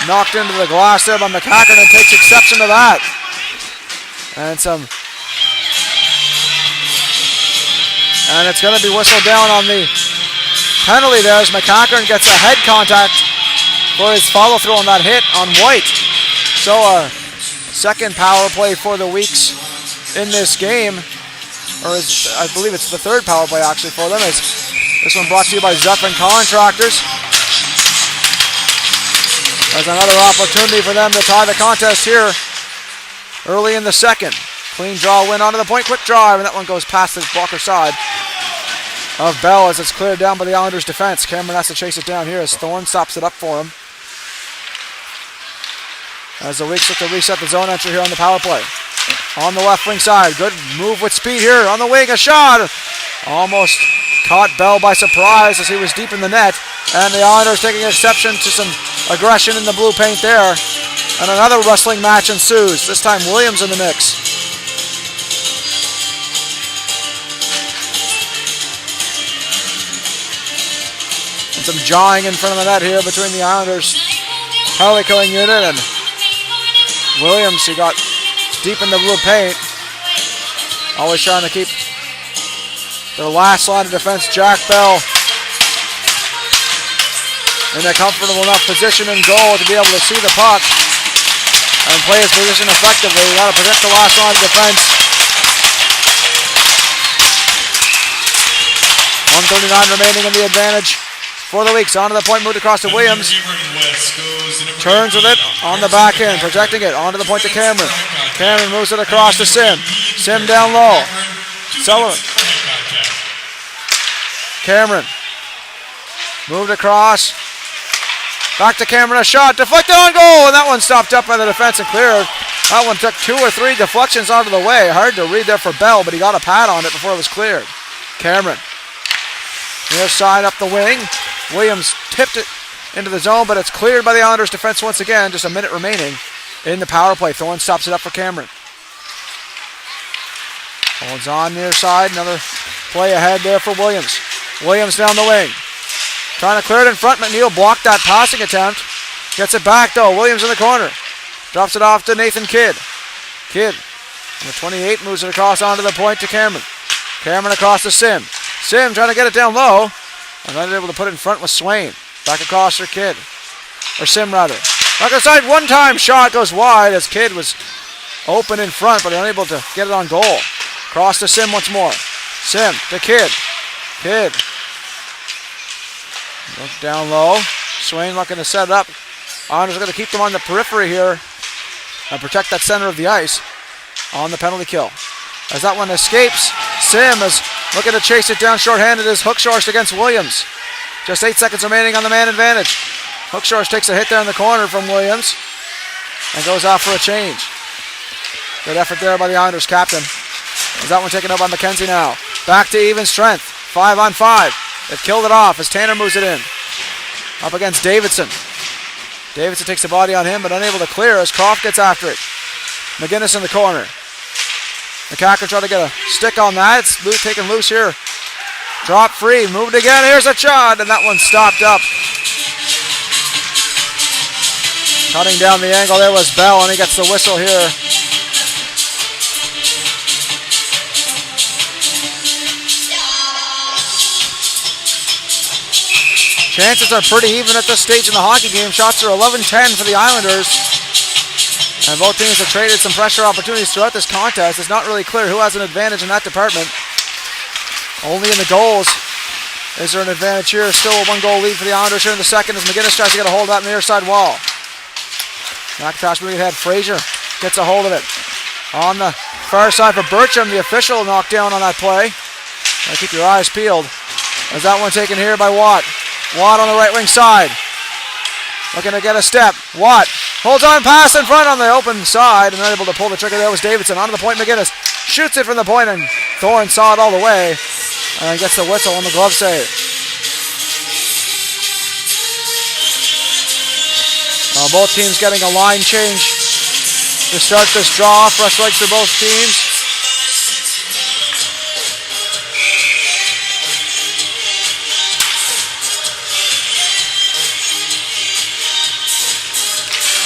knocked into the glass there by McCacken and takes exception to that. And it's going to be whistled down on the penalty there as McCacken gets a head contact for his follow-through on that hit on White. So our second power play for the Weeks in this game, I believe it's the third power play actually for them. This one brought to you by Zephyr Contractors. There's another opportunity for them to tie the contest here early in the second. Clean draw win onto the point, quick drive, and that one goes past the blocker side of Bell as it's cleared down by the Islanders defense. Cameron has to chase it down here as Thorne stops it up for him. As the Weeks look to reset the zone entry here on the power play. On the left wing side, good move with speed here on the wing, a shot! Almost caught Bell by surprise as he was deep in the net, and the Islanders taking exception to some aggression in the blue paint there. And another wrestling match ensues, this time Williams in the mix. And some jawing in front of the net here between the Islanders penalty killing unit and Williams, who got deep in the blue paint. Always trying to keep their last line of defense, Jack Bell, in a comfortable enough position in goal to be able to see the puck and play his position effectively. You got to protect the last line of defense. 1:39 remaining in the advantage for the Weeks. Onto the point, moved across to Williams. Turns with it on the back end, protecting it. Onto the point to Cameron. Cameron moves it across to Sim. Sim down low. Sullivan. Cameron. Moved across. Back to Cameron, a shot. Deflected on goal, and that one stopped up by the defense and cleared. That one took 2 or 3 deflections out of the way. Hard to read there for Bell, but he got a pad on it before it was cleared. Cameron. Near side up the wing. Williams tipped it into the zone, but it's cleared by the Islanders defense once again. Just a minute remaining in the power play. Thorne stops it up for Cameron. Holds on near side. Another play ahead there for Williams. Williams down the wing. Trying to clear it in front. McNeil blocked that passing attempt. Gets it back though. Williams in the corner. Drops it off to Nathan Kidd. Kidd, number 28, moves it across onto the point to Cameron. Cameron across to Sim. Sim trying to get it down low. And then able to put it in front with Swain. Back across for Kidd. Or Sim rather. Back inside one time. Shot goes wide as Kidd was open in front but unable to get it on goal. Cross to Sim once more. Sim to Kidd. Kidd. Look down low. Swain looking to set it up. Islanders are going to keep them on the periphery here and protect that center of the ice on the penalty kill. As that one escapes, Sim is looking to chase it down shorthanded as Hookshorst against Williams. Just 8 seconds remaining on the man advantage. Hookshorst takes a hit there in the corner from Williams and goes out for a change. Good effort there by the Islanders captain. As that one taken out by McKenzie now. Back to even strength. 5-on-5. They've killed it off as Tanner moves it in. Up against Davidson. Davidson takes the body on him but unable to clear as Croft gets after it. McGinnis in the corner. McCacker trying to get a stick on that. It's taken loose here. Drop free. Moved again. Here's a shot. And that one stopped up Cutting down the angle there was Bell, and he gets the whistle here. Chances are pretty even at this stage in the hockey game. Shots are 11-10 for the Islanders. And both teams have traded some pressure opportunities throughout this contest. It's not really clear who has an advantage in that department. Only in the goals is there an advantage here. Still a 1-goal lead for the Islanders here in the second as McGinnis tries to get a hold of that near side wall. McIntosh moving ahead. Fraser gets a hold of it. On the far side for Bertram, the official knocked down on that play. Keep your eyes peeled. As that one taken here by Watt. Watt on the right wing side. Looking to get a step. Watt holds on, pass in front on the open side, and unable to pull the trigger there was Davidson. Onto the point, McGinnis shoots it from the point, and Thorne saw it all the way and gets the whistle on the glove save. Both teams getting a line change to start this draw. Fresh legs for both teams.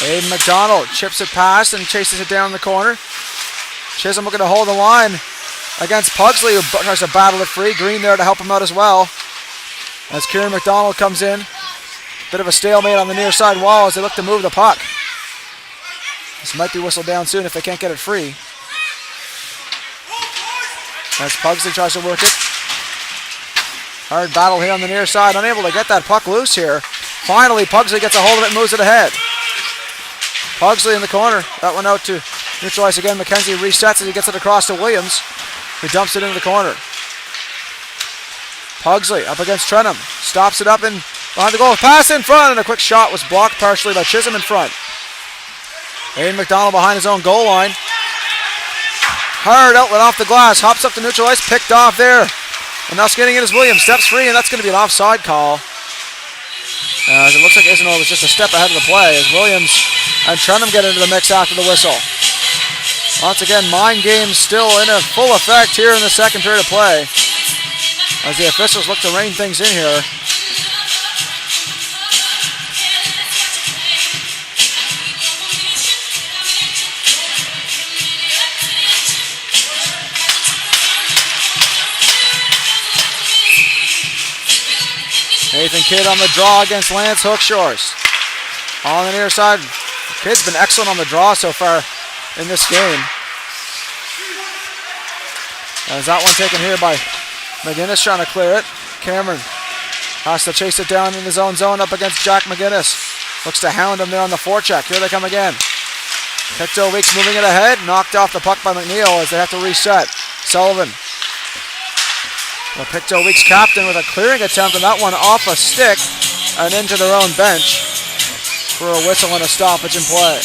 Aiden McDonald chips it past and chases it down the corner. Chisholm looking to hold the line against Pugsley, who tries to battle it free. Green there to help him out as well. As Kieran McDonald comes in. Bit of a stalemate on the near side wall as they look to move the puck. This might be whistled down soon if they can't get it free. As Pugsley tries to work it. Hard battle here on the near side. Unable to get that puck loose here. Finally, Pugsley gets a hold of it and moves it ahead. Pugsley in the corner. That one out to neutralize again. McKenzie resets as he gets it across to Williams, who dumps it into the corner. Pugsley up against Trenum. Stops it up and behind the goal. Pass in front, and a quick shot was blocked partially by Chisholm in front. Aiden McDonald behind his own goal line. Hard outlet off the glass. Hops up to neutral ice. Picked off there. And now skating in is Williams. Steps free, and that's going to be an offside call. As it looks like Isenor was just a step ahead of the play as Williams and Trenum get into the mix after the whistle. Once again, mind games still in a full effect here in the second period of play as the officials look to rein things in here. Nathan Kidd on the draw against Lance Hookshores. On the near side, Kidd's been excellent on the draw so far in this game. As that one taken here by McGinnis trying to clear it. Cameron has to chase it down in his own zone up against Jack McGinnis. Looks to hound him there on the forecheck. Here they come again. Pictou Weeks moving it ahead. Knocked off the puck by McNeil as they have to reset. Sullivan. The Pictou Weeks captain with a clearing attempt, and that one off a stick and into their own bench for a whistle and a stoppage in play.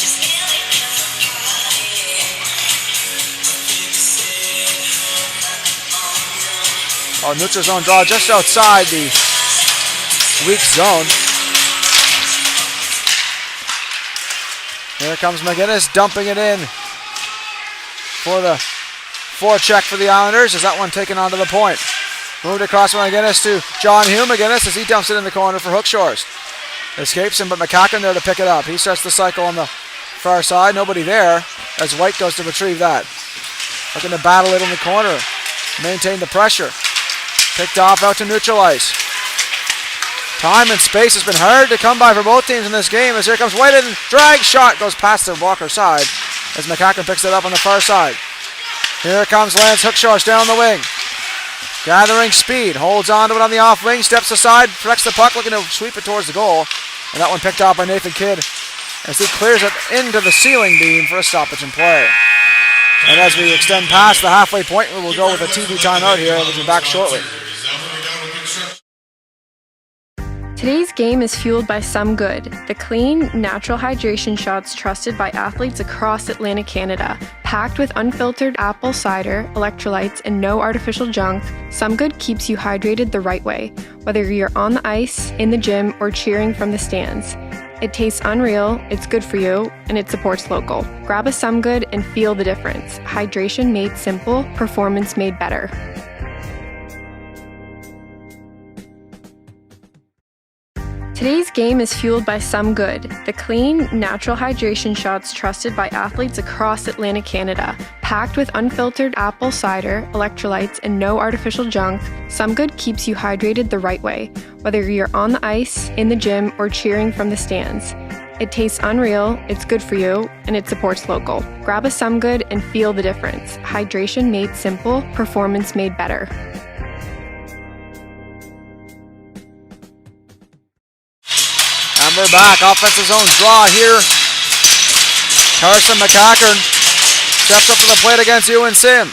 Neutral zone draw just outside the Weeks zone. Here comes McGinnis dumping it in for the forecheck for the Islanders. Is that one taken onto the point? Moved across from McGinnis to John Hume. McGinnis as he dumps it in the corner for Hookshores. Escapes him, but McCacken there to pick it up. He starts the cycle on the far side. Nobody there as White goes to retrieve that. Looking to battle it in the corner. Maintain the pressure. Picked off out to neutral ice. Time and space has been hard to come by for both teams in this game as here comes White and drag shot goes past the blocker side as McCacken picks it up on the far side. Here comes Lance Hookshores down the wing. Gathering speed, holds on to it on the off wing, steps aside, protects the puck, looking to sweep it towards the goal. And that one picked off by Nathan Kidd as he clears it into the ceiling beam for a stoppage in play. And as we extend past the halfway point, we will go with a TV timeout here. We'll be back shortly. Today's game is fueled by Some Good, the clean, natural hydration shots trusted by athletes across Atlantic Canada. Packed with unfiltered apple cider, electrolytes, and no artificial junk, Some Good keeps you hydrated the right way, whether you're on the ice, in the gym, or cheering from the stands. It tastes unreal, it's good for you, and it supports local. Grab a Some Good and feel the difference. Hydration made simple, performance made better. Today's game is fueled by Some Good, the clean, natural hydration shots trusted by athletes across Atlantic Canada. Packed with unfiltered apple cider, electrolytes, and no artificial junk, Some Good keeps you hydrated the right way, whether you're on the ice, in the gym, or cheering from the stands. It tastes unreal, it's good for you, and it supports local. Grab a Some Good and feel the difference. Hydration made simple, performance made better. And we're back. Offensive zone draw here. Carson McCackern steps up to the plate against Ewan Sim.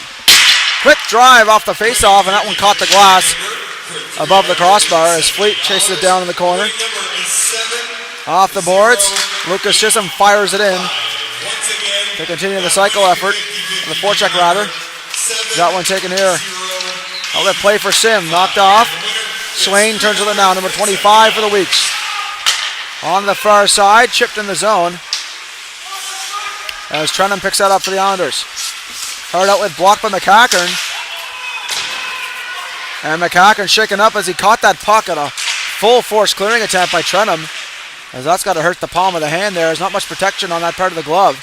Quick drive off the faceoff, and that one caught the glass above the crossbar as Fleet chases it down in the corner. Off the boards, Lucas Chisholm fires it in to continue the cycle effort, the forecheck rather. That one taken here. Outlet play for Sim, knocked off. Swain turns with it now, number 25 for the Weeks. On the far side, chipped in the zone. As Trenham picks that up for the Islanders. Hard outlet blocked by McCackern. And McCackern shaken up as he caught that puck at a full force clearing attempt by Trenham. As that's got to hurt the palm of the hand there. There's not much protection on that part of the glove.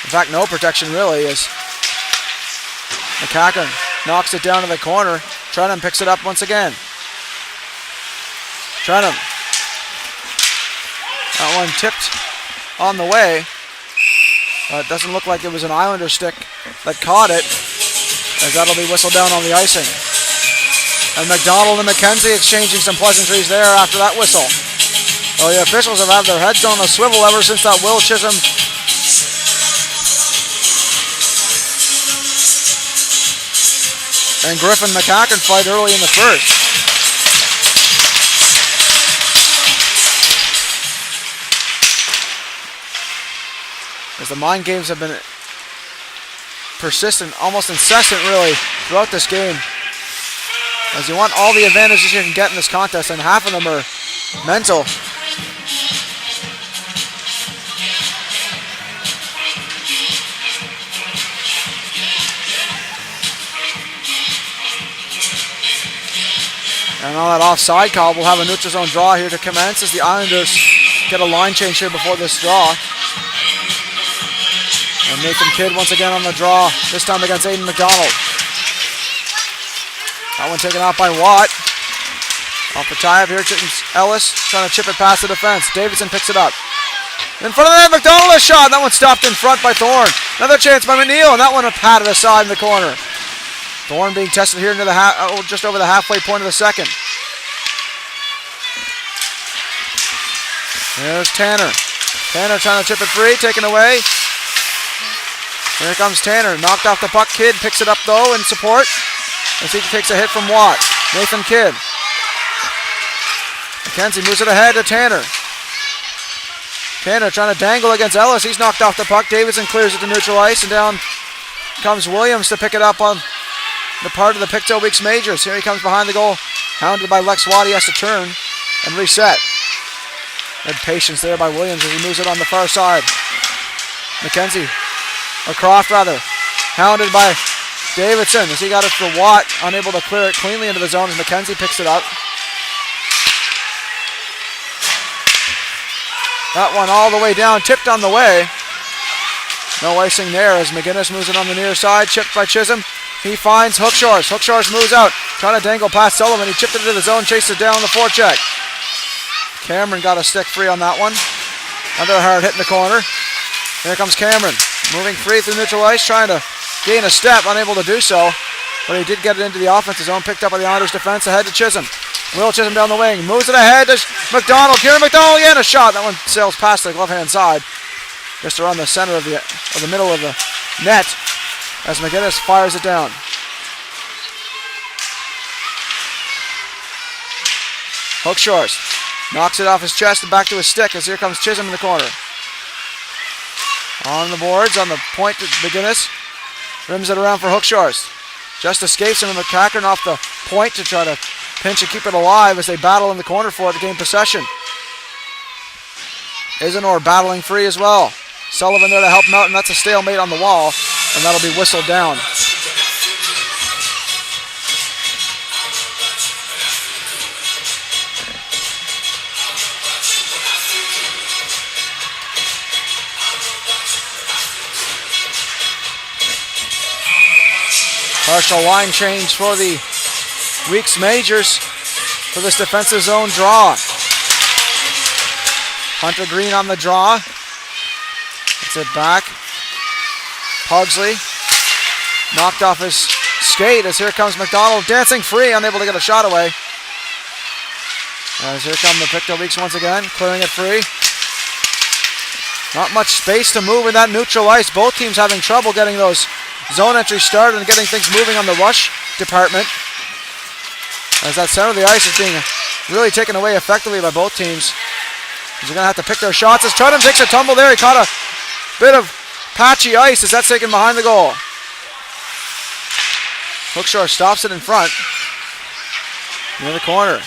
In fact, no protection really, as McCackern knocks it down to the corner. Trenham picks it up once again. Trenham. That one tipped on the way. It doesn't look like it was an Islander stick that caught it, as that'll be whistled down on the icing. And McDonald and McKenzie exchanging some pleasantries there after that whistle. Well, the officials have had their heads on a swivel ever since that Will Chisholm and Griffin McCackern fight early in the first. As the mind games have been persistent, almost incessant really, throughout this game. As you want all the advantages you can get in this contest, and half of them are mental. And on that offside call, we'll have a neutral zone draw here to commence as the Islanders get a line change here before this draw. And Nathan Kidd once again on the draw, this time against Aiden McDonald. That one taken out by Watt. Off the tie-up here, Ellis trying to chip it past the defense. Davidson picks it up. In front of that, McDonald a shot. That one stopped in front by Thorne. Another chance by McNeil, and that one patted aside in the corner. Thorne being tested here into the just over the halfway point of the second. There's Tanner. Tanner trying to chip it free, taken away. Here comes Tanner, knocked off the puck. Kidd picks it up though in support as he takes a hit from Watt. Nathan Kidd. McKenzie moves it ahead to Tanner. Tanner trying to dangle against Ellis. He's knocked off the puck. Davidson clears it to neutral ice, and down comes Williams to pick it up on the part of the Pictou Weeks Majors. Here he comes behind the goal, hounded by Lex Watt. He has to turn and reset. Good patience there by Williams as he moves it on the far side. McKenzie. Or Croft rather, hounded by Davidson as he got it for Watt, unable to clear it cleanly into the zone as McKenzie picks it up. That one all the way down, tipped on the way. No icing there as McGinnis moves it on the near side, chipped by Chisholm. He finds Hookshores. Hookshores moves out, trying to dangle past Sullivan. He chipped it into the zone, chased it down the forecheck. Cameron got a stick free on that one. Another hard hit in the corner. Here comes Cameron. Moving free through neutral ice, trying to gain a step, unable to do so. But he did get it into the offensive zone, picked up by the Islanders defense, ahead to Chisholm. Will Chisholm down the wing, moves it ahead to McDonald. Kieran McDonald again, a shot. That one sails past the glove-hand side. Just around the center of the middle of the net as McGinnis fires it down. Hookshores knocks it off his chest and back to his stick as here comes Chisholm in the corner. On the boards, on the point to McGinnis. Rims it around for Hookshores. Just escapes him and McCackern off the point to try to pinch and keep it alive as they battle in the corner for it to gain possession. Isanor battling free as well. Sullivan there to help him out, and that's a stalemate on the wall, and that'll be whistled down. Partial line change for the Weeks Majors for this defensive zone draw. Hunter Green on the draw. Gets it back. Pugsley knocked off his skate as here comes McDonald dancing free, unable to get a shot away. As here come the Pictou Weeks once again, clearing it free. Not much space to move in that neutral ice. Both teams having trouble getting those zone entries started and getting things moving on the rush department. As that center of the ice is being really taken away effectively by both teams. They're going to have to pick their shots as Trenum takes a tumble there. He caught a bit of patchy ice as that's taken behind the goal. Hookshore stops it in front. Near the corner.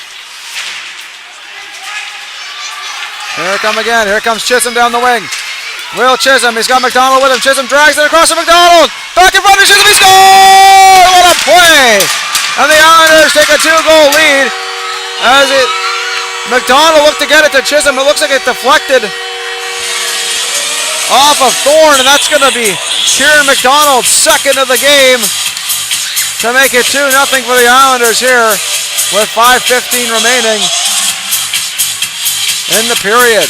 Here it comes again. Here comes Chisholm down the wing. Will Chisholm, he's got McDonald with him. Chisholm drags it across to McDonald. Back in front of Chisholm, he scores! What a play! And the Islanders take a 2-goal lead as McDonald looked to get it to Chisholm. It looks like it deflected off of Thorne, and that's going to be Kieran McDonald's second of the game to make it 2-0 for the Islanders here with 5:15 remaining in the period.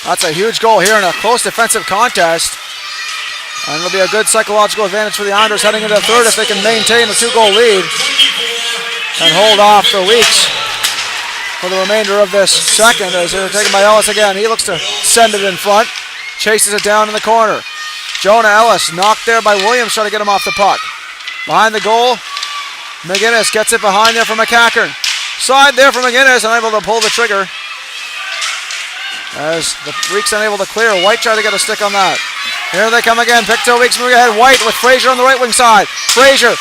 That's a huge goal here in a close defensive contest. And it'll be a good psychological advantage for the Islanders heading into the third if they can maintain a 2-goal lead and hold off the Weeks for the remainder of this second as they're taken by Ellis again. He looks to send it in front, chases it down in the corner. Jonah Ellis knocked there by Williams trying to get him off the puck. Behind the goal, McGinnis gets it behind there for McCackern. Side there for McGinnis, unable to pull the trigger. As the Weeks unable to clear, White tried to get a stick on that. Here they come again. Pictou Weeks moving ahead. White with Fraser on the right wing side. Fraser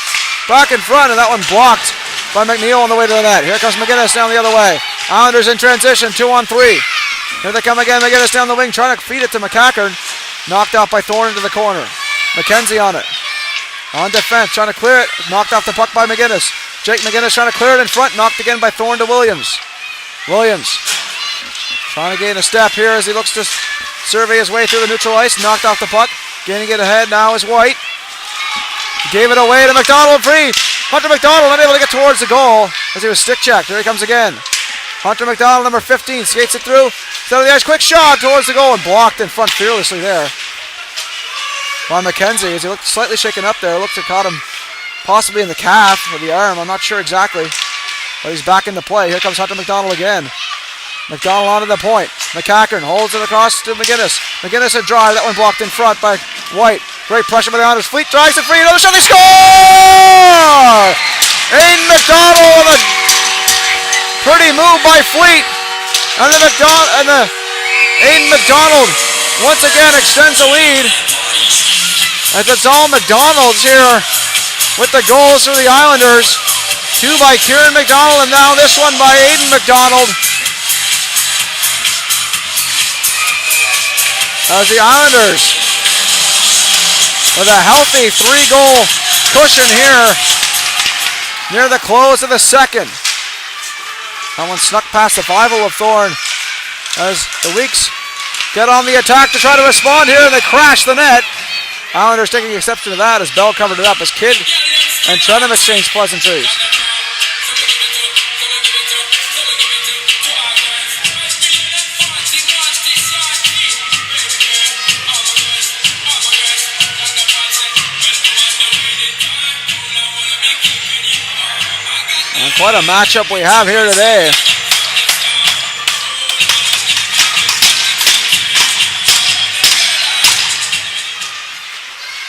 back in front, and that one blocked by McNeil on the way to the net. Here comes McGinnis down the other way. Islanders in transition, 2-on-3. Here they come again. McGinnis down the wing, trying to feed it to McCackern. Knocked out by Thorne into the corner. McKenzie on it. On defense, trying to clear it. Knocked off the puck by McGinnis. Jake McGinnis trying to clear it in front. Knocked again by Thorne to Williams. Williams trying to gain a step here as he looks to survey his way through the neutral ice. Knocked off the puck. Gaining it ahead now is White. Gave it away to McDonald free. Hunter McDonald unable to get towards the goal as he was stick checked. Here he comes again. Hunter McDonald, number 15, skates it through. Center of the ice, quick shot towards the goal and blocked in front fearlessly there by McKenzie as he looked slightly shaken up there. Looked to caught him possibly in the calf or the arm. I'm not sure exactly, but he's back into play. Here comes Hunter McDonald again. McDonald onto the point. McCackern holds it across to McGinnis. McGinnis a drive. That one blocked in front by White. Great pressure by the Islanders. Fleet drives it free. Another shot. They score! Aiden McDonald with a pretty move by Fleet. And Aiden McDonald once again extends the lead. As it's all McDonald's here with the goals for the Islanders. 2 by Kieran McDonald and now this one by Aiden McDonald. As the Islanders with a healthy 3-goal cushion here near the close of the second. That one snuck past the rival of Thorne as the Weeks get on the attack to try to respond here and they crash the net. Islanders taking exception to that as Bell covered it up as Kidd and Trenum exchanged pleasantries. And quite a matchup we have here today.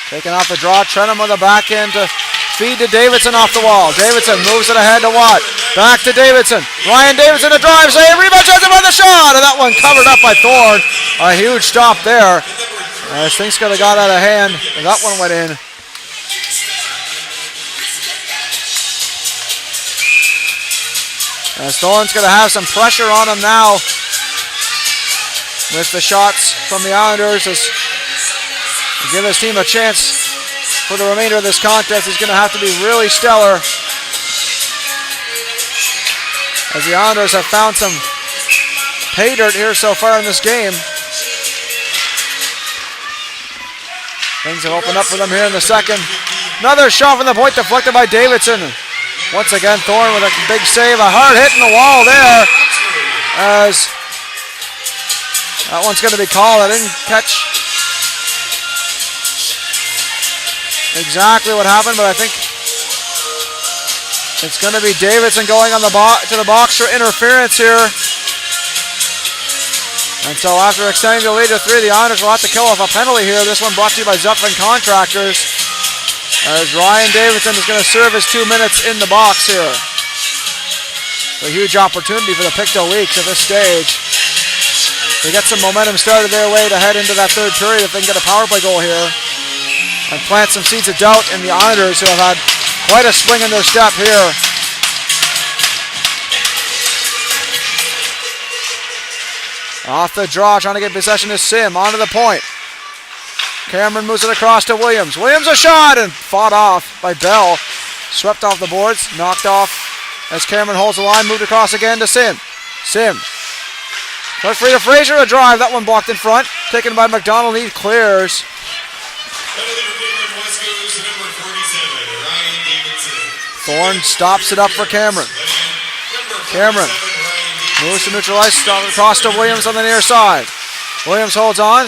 Taking off the draw, Trenum with the back end to feed to Davidson off the wall. Davidson moves it ahead to Watt. Back to Davidson. Ryan Davidson to drive, save, rebound, chance to run the shot, and that one covered up by Thorne. A huge stop there. As things could have got out of hand, and that one went in. As Thorne's going to have some pressure on him now with the shots from the Islanders as to give his team a chance for the remainder of this contest. He's going to have to be really stellar as the Islanders have found some pay dirt here so far in this game. Things have opened up for them here in the second. Another shot from the point deflected by Davidson. Once again, Thorne with a big save. A hard hit in the wall there. As that one's going to be called. I didn't catch exactly what happened, but I think it's going to be Davidson going on to the box for interference here. And so after extending the lead to 3, the Islanders will have to kill off a penalty here. This one brought to you by Zupfin Contractors, as Ryan Davidson is going to serve his 2 minutes in the box here. A huge opportunity for the Pictou Leaks at this stage. They get some momentum started their way to head into that third period if they can get a power play goal here and plant some seeds of doubt in the Islanders, who have had quite a swing in their step here. Off the draw, trying to get possession is Sim, onto the point. Cameron moves it across to Williams. Williams a shot, and fought off by Bell. Swept off the boards, knocked off as Cameron holds the line, moved across again to Sim. Sim. Put free to Fraser, a drive, that one blocked in front. Taken by McDonald, he clears. Thorne stops it up for Cameron. Cameron moves to neutralize, across to Williams on the near side. Williams holds on,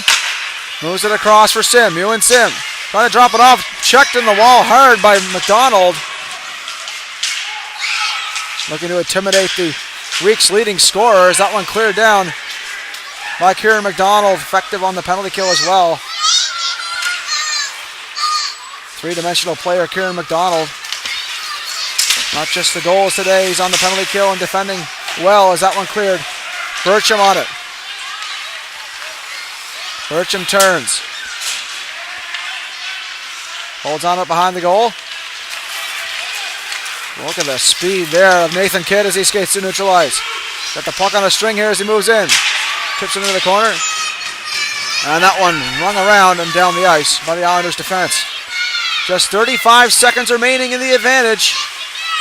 moves it across for Sim. Ewan Sim trying to drop it off, checked in the wall hard by McDonald. Looking to intimidate the Week's leading scorer as that one cleared down by Kieran McDonald, effective on the penalty kill as well. Three-dimensional player Kieran McDonald. Not just the goals today, he's on the penalty kill and defending well as that one cleared. Bertram on it. Bertram turns. Holds on up behind the goal. Look at the speed there of Nathan Kidd as he skates to neutralize. Got the puck on a string here as he moves in. Tips it into the corner. And that one rung around and down the ice by the Islanders defense. Just 35 seconds remaining in the advantage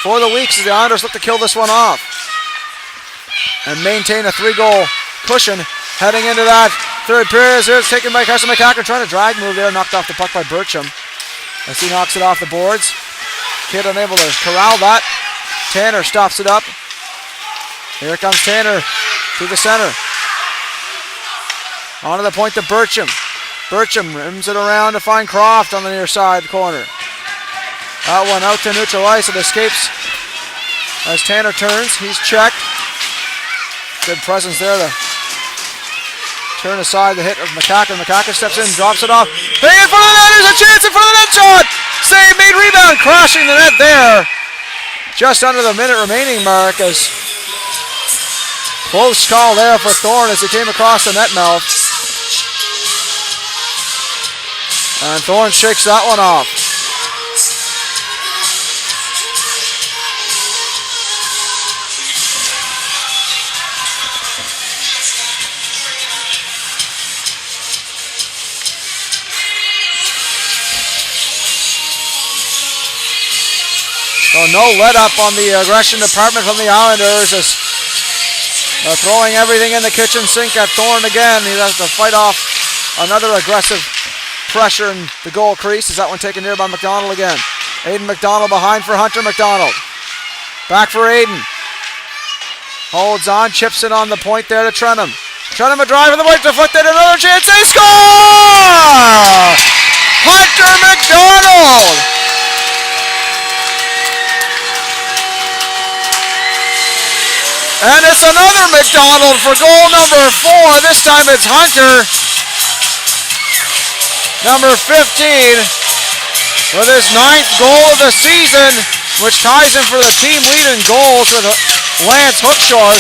for the Weeks as the Islanders look to kill this one off and maintain a 3-goal cushion heading into that third period. It's taken by Carson McCacker, trying to drag move there, knocked off the puck by Bertram as he knocks it off the boards. Kidd unable to corral that. Tanner stops it up. Here comes Tanner to the center. Onto the point to Bertram. Bertram rims it around to find Croft on the near side corner. That one out to neutral ice. It escapes as Tanner turns. He's checked. Good presence there to turn aside the hit of McCacker. McCacker steps in, drops it off. Hey, in front of the net. There's a chance in front of the net shot. Save made, rebound, crashing the net there. Just under the minute remaining mark, as close call there for Thorne as he came across the net mouth. And Thorne shakes that one off. So no let up on the aggression department from the Islanders as they're throwing everything in the kitchen sink at Thorne again. He has to fight off another aggressive pressure in the goal crease. Is that one taken here by McDonald again? Aiden McDonald behind for Hunter McDonald. Back for Aiden. Holds on, chips it on the point there to Trenum. Trenum a drive on the point, deflected, another chance, they score! Hunter McDonald! And it's another McDonald for goal number 4. This time it's Hunter, number 15, with his 9th goal of the season, which ties him for the team lead in goals with Lance Hookshort.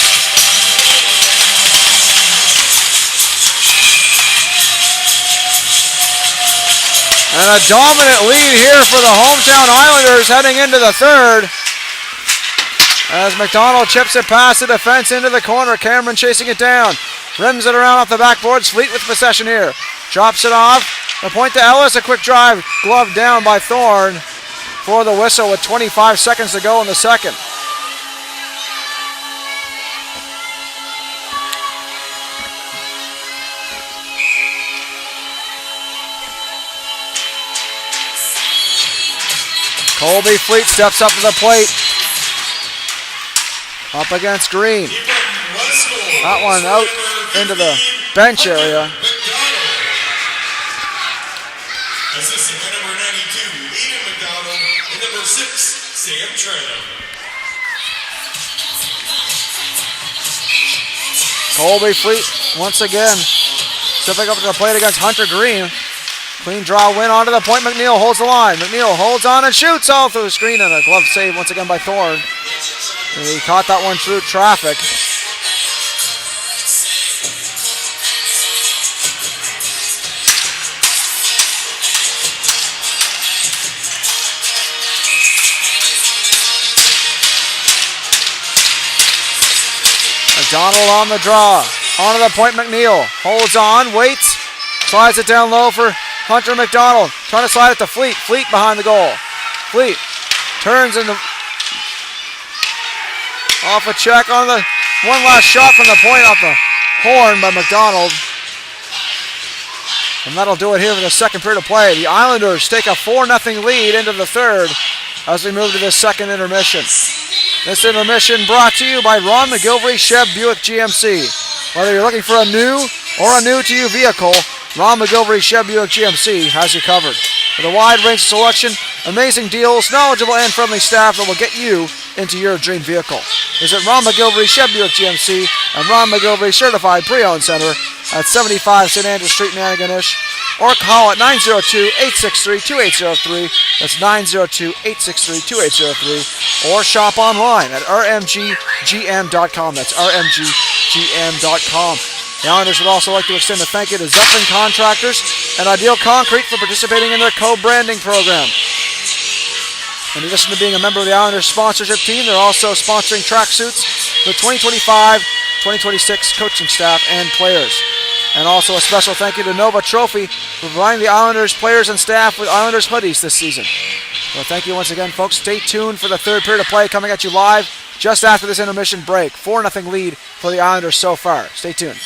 And a dominant lead here for the hometown Islanders heading into the third. As McDonald chips it past the defense into the corner. Cameron chasing it down. Rims it around off the backboards. Fleet with possession here. Drops it off. The point to Ellis. A quick drive. Gloved down by Thorne for the whistle with 25 seconds to go in the second. Colby Fleet steps up to the plate. Up against Green. That one out into the bench area. Assistant by number 92, Eden McDonald, and number 6, Sam Tranum. Colby Fleet once again stepping up to the plate against Hunter Green. Clean draw win onto the point. McNeil holds the line. McNeil holds on and shoots all through the screen, and a glove save once again by Thorne. And he caught that one through traffic. McDonald on the draw. Onto the point, McNeil. Holds on, waits. Slides it down low for Hunter McDonald. Trying to slide it to Fleet. Fleet behind the goal. Fleet turns into off a check on the one last shot from the point off the horn by McDonald. And that'll do it here for the second period of play. The Islanders take a 4-0 lead into the third as we move to the second intermission. This intermission brought to you by Ron McGilvery Cheb Buick GMC. Whether you're looking for a new or a new-to-you vehicle, Ron McGilvery Cheb Buick GMC has you covered. With a wide range of selection, amazing deals, knowledgeable and friendly staff that will get you into your dream vehicle. Visit Ron McGilvery Cheb Buick GMC and Ron McGilvery Certified Pre-Owned Center at 75 St. Andrews Street in Antigonish, or call at 902-863-2803. That's 902-863-2803. Or shop online at rmggm.com. That's rmggm.com. The Islanders would also like to extend a thank you to Zeppelin Contractors and Ideal Concrete for participating in their co-branding program. In addition to being a member of the Islanders sponsorship team, they're also sponsoring tracksuits for the 2025-2026 coaching staff and players. And also a special thank you to Nova Trophy for providing the Islanders players and staff with Islanders hoodies this season. So thank you once again, folks. Stay tuned for the third period of play coming at you live just after this intermission break. 4-0 lead for the Islanders so far. Stay tuned.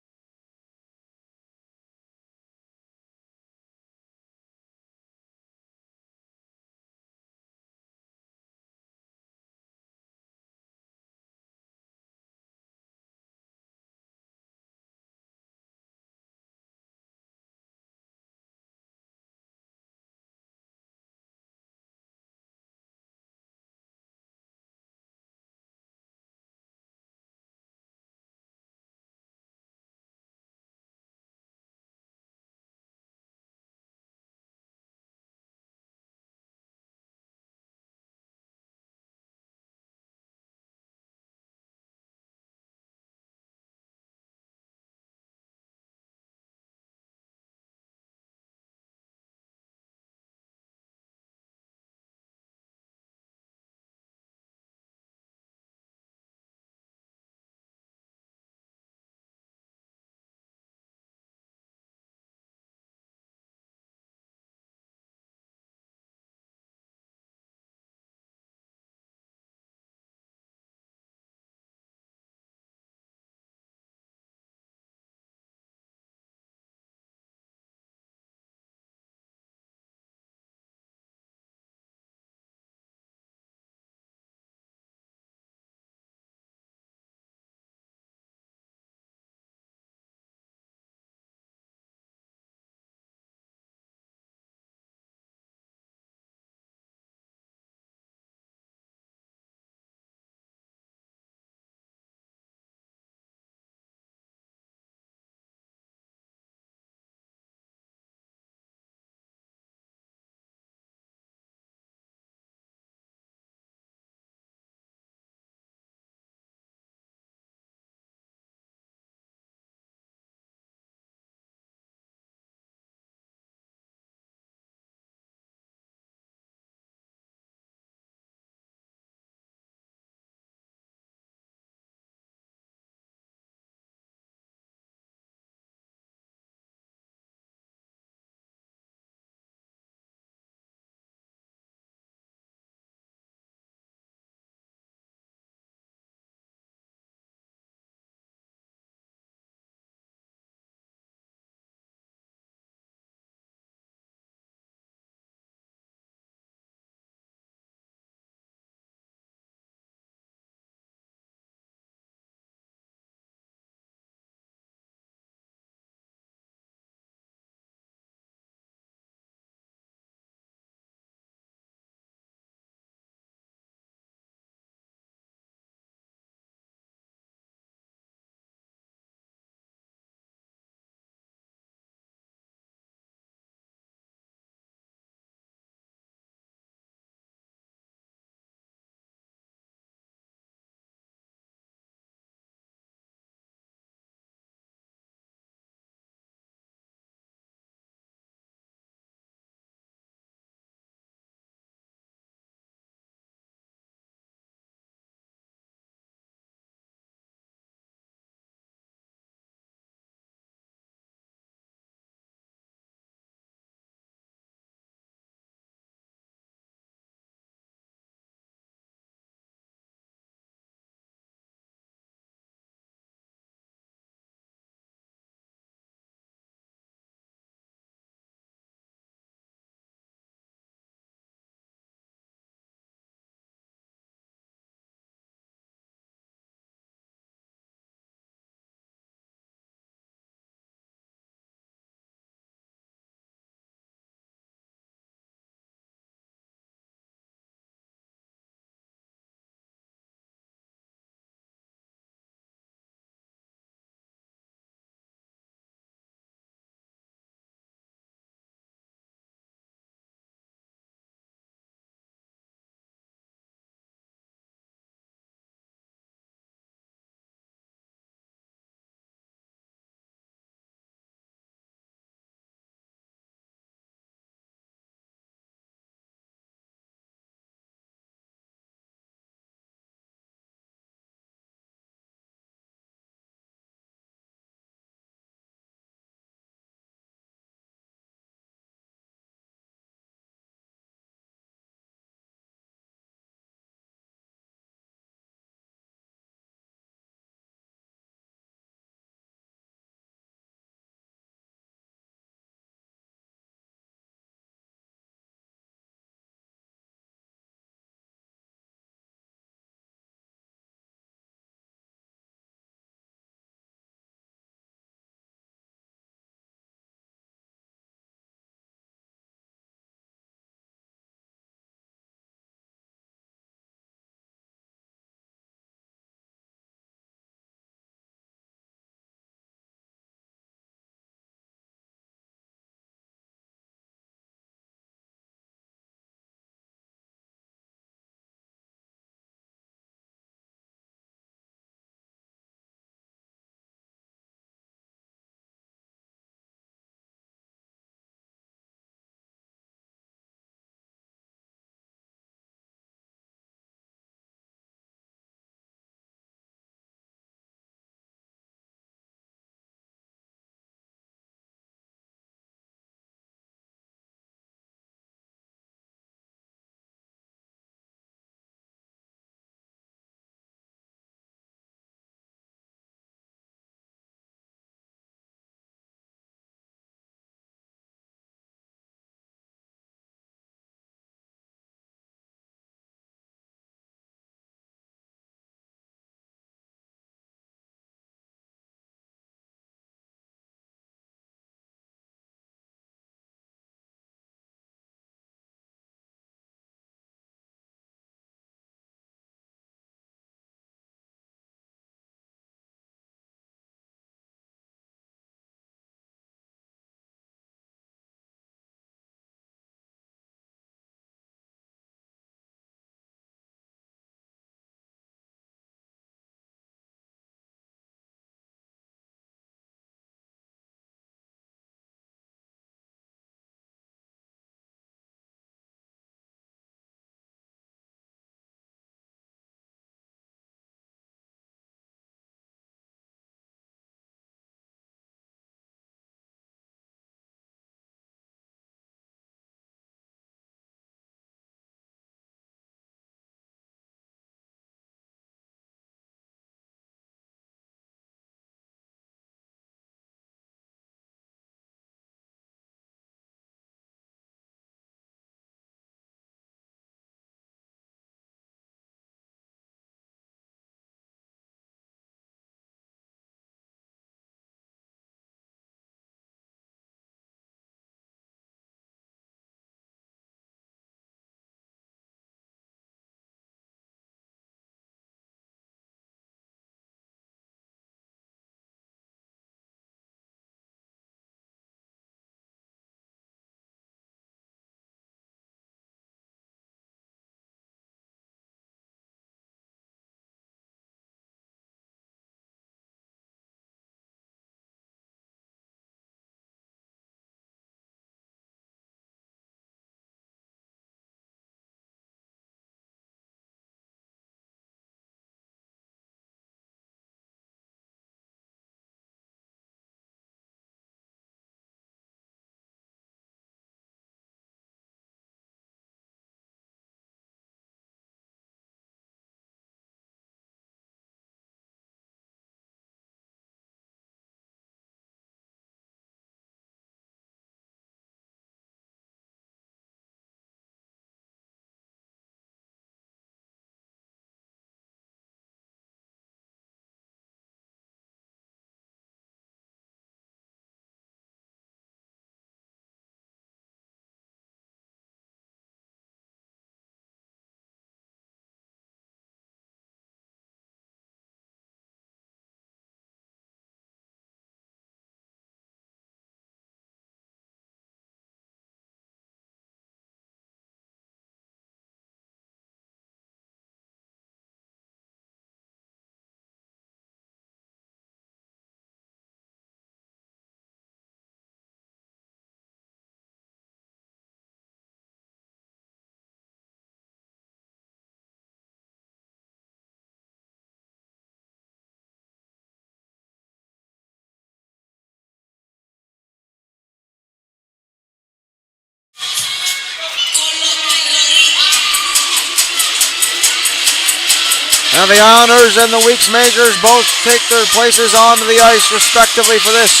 And the Islanders and the Weeks Majors both take their places onto the ice respectively for this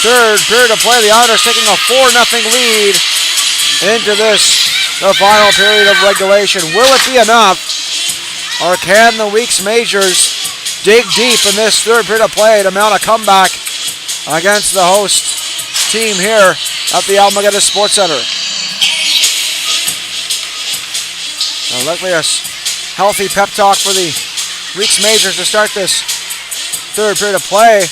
third period of play. The Islanders taking a 4-0 lead into this, the final period of regulation. Will it be enough, or can the Weeks Majors dig deep in this third period of play to mount a comeback against the host team here at the Almaguer Sports Center? Likely a healthy pep talk for the Weeks Majors to start this third period of play.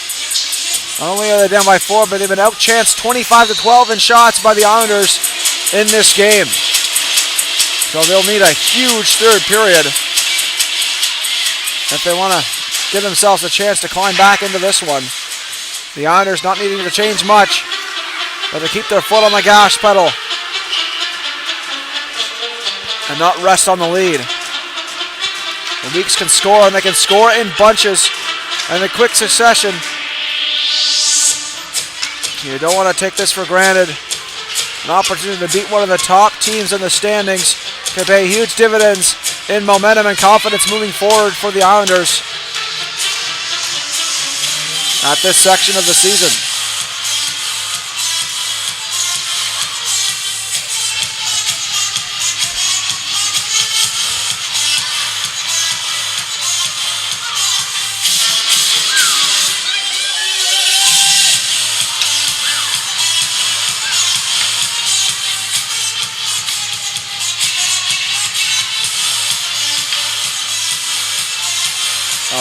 Not only are they down by 4, but they've been outchanced 25-12 in shots by the Islanders in this game. So they'll need a huge third period if they want to give themselves a chance to climb back into this one. The Islanders not needing to change much, but to keep their foot on the gas pedal and not rest on the lead. The Weeks can score, and they can score in bunches and in quick succession. You don't want to take this for granted. An opportunity to beat one of the top teams in the standings can pay huge dividends in momentum and confidence moving forward for the Islanders at this section of the season.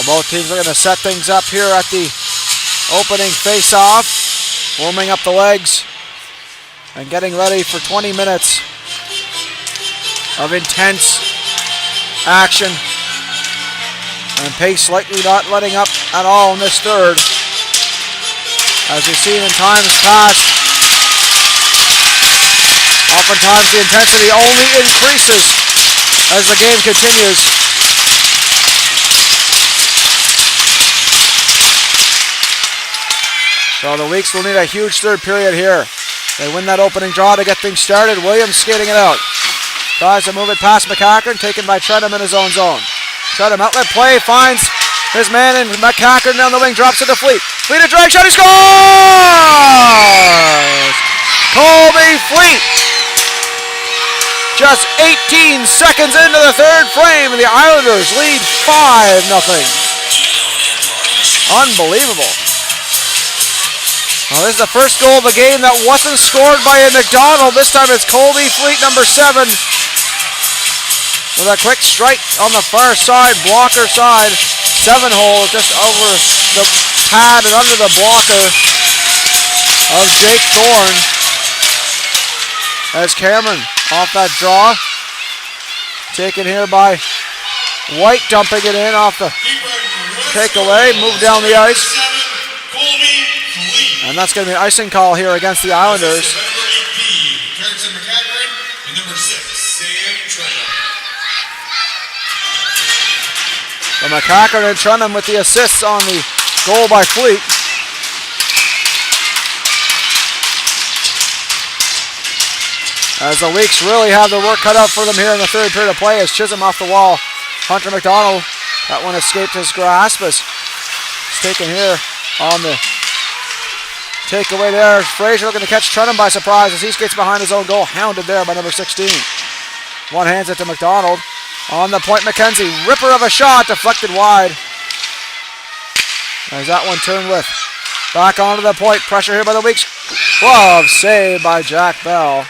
Both teams are going to set things up here at the opening face-off, warming up the legs and getting ready for 20 minutes of intense action and pace likely not letting up at all in this third. As we've seen in times past, oftentimes the intensity only increases as the game continues. So the Weeks will need a huge third period here. They win that opening draw to get things started. Williams skating it out. Tries to move it past McCackern, taken by Trenum in his own zone. Trenum outlet play, finds his man in McCackern down the wing, drops it to Fleet. Fleet a drag shot, he scores! Colby Fleet! Just 18 seconds into the third frame, and the Islanders lead 5-0. Unbelievable. Well, this is the first goal of the game that wasn't scored by a McDonald. This time it's Colby Fleet, number 7, with a quick strike on the far side, blocker side. 7-hole just over the pad and under the blocker of Jake Thorne. As Cameron off that draw. Taken here by White, dumping it in off the takeaway. Move down the ice. And that's going to be an icing call here against the Islanders. So McCackern and Trenum with the assists on the goal by Fleet. As the Weeks really have their work cut out for them here in the third period of play as Chisholm off the wall. Hunter McDonald, that one escaped his grasp as it's taken here on the takeaway there. Frazier looking to catch Trenum by surprise as he skates behind his own goal, hounded there by number 16. One hands it to McDonald. On the point, McKenzie, ripper of a shot, deflected wide. As that one turned with. Back onto the point, pressure here by the Weeks. Glove save by Jack Bell.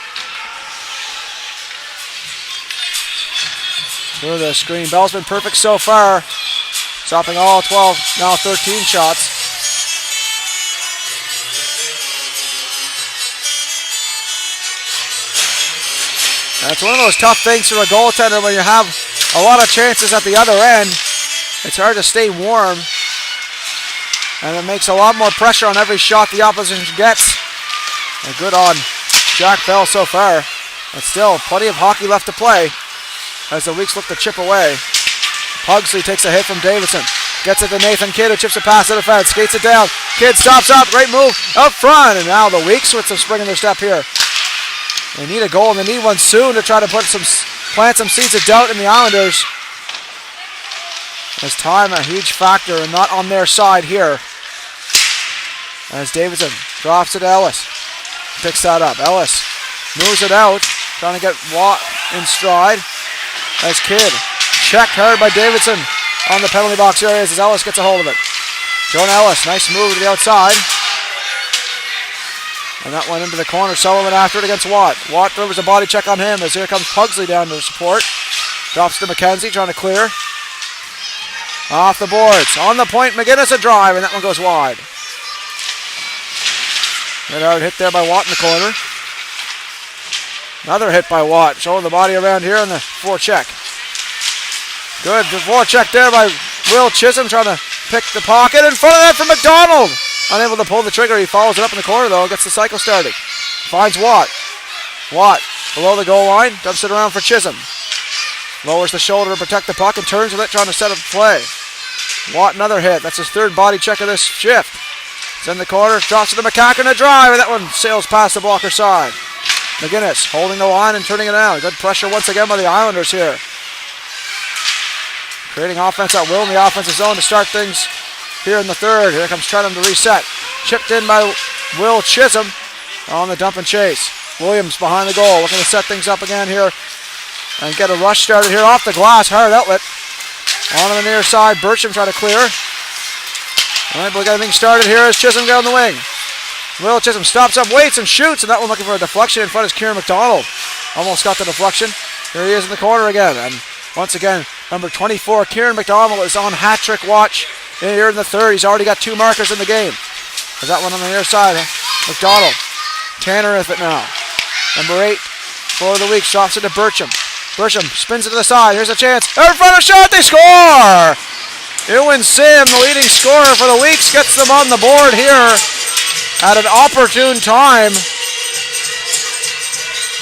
Through the screen. Bell's been perfect so far, stopping all 12, now 13 shots. That's one of those tough things for a goaltender when you have a lot of chances at the other end. It's hard to stay warm, and it makes a lot more pressure on every shot the opposition gets. And good on Jack Bell so far, but still plenty of hockey left to play as the Weeks look to chip away. Pugsley takes a hit from Davidson. Gets it to Nathan Kidd, who chips it past the defense. Skates it down. Kidd stops up. Great move up front. And now the Weeks with some spring in their step here. They need a goal, and they need one soon to try to plant some seeds of doubt in the Islanders. As time a huge factor and not on their side here. As Davidson drops it to Ellis. Picks that up. Ellis moves it out. Trying to get Watt in stride. As Kidd checked hard by Davidson on the penalty box area as Ellis gets a hold of it. Jonah Ellis, nice move to the outside. And that went into the corner. Sullivan after it against Watt. Watt delivers a body check on him as here comes Pugsley down to support. Drops to McKenzie, trying to clear. Off the boards. On the point, McGinnis a drive, and that one goes wide. Good hard hit there by Watt in the corner. Another hit by Watt, showing the body around here on the forecheck. Good forecheck there by Will Chisholm, trying to pick the pocket. In front of that from McDonald. Unable to pull the trigger. He follows it up in the corner, though. Gets the cycle started. Finds Watt. Watt below the goal line. Dumps it around for Chisholm. Lowers the shoulder to protect the puck and turns with it, trying to set up the play. Watt, another hit. That's his third body check of this shift. It's in the corner. Drops it to McCacken to drive, and that one sails past the blocker side. McGinnis holding the line and turning it out. Good pressure once again by the Islanders here. Creating offense at will in the offensive zone to start things here in the third. Here comes Trentham to reset. Chipped in by Will Chisholm on the dump and chase. Williams behind the goal, looking to set things up again here and get a rush started here off the glass. Hard outlet. On the near side, Bertram trying to clear. All right, we'll get everything started here as Chisholm down the wing. Will Chisholm stops up, waits, and shoots, and that one looking for a deflection in front is Kieran McDonald. Almost got the deflection. Here he is in the corner again, and once again, number 24, Kieran McDonald, is on hat-trick watch here in the third. He's already got 2 markers in the game. There's that one on the near side. McDonald, Tanner with it now. Number 8 for the week, drops it to Bertram. Bertram spins it to the side. Here's a chance. In front of shot, they score! Ewan Sim, the leading scorer for the Weeks, gets them on the board here at an opportune time.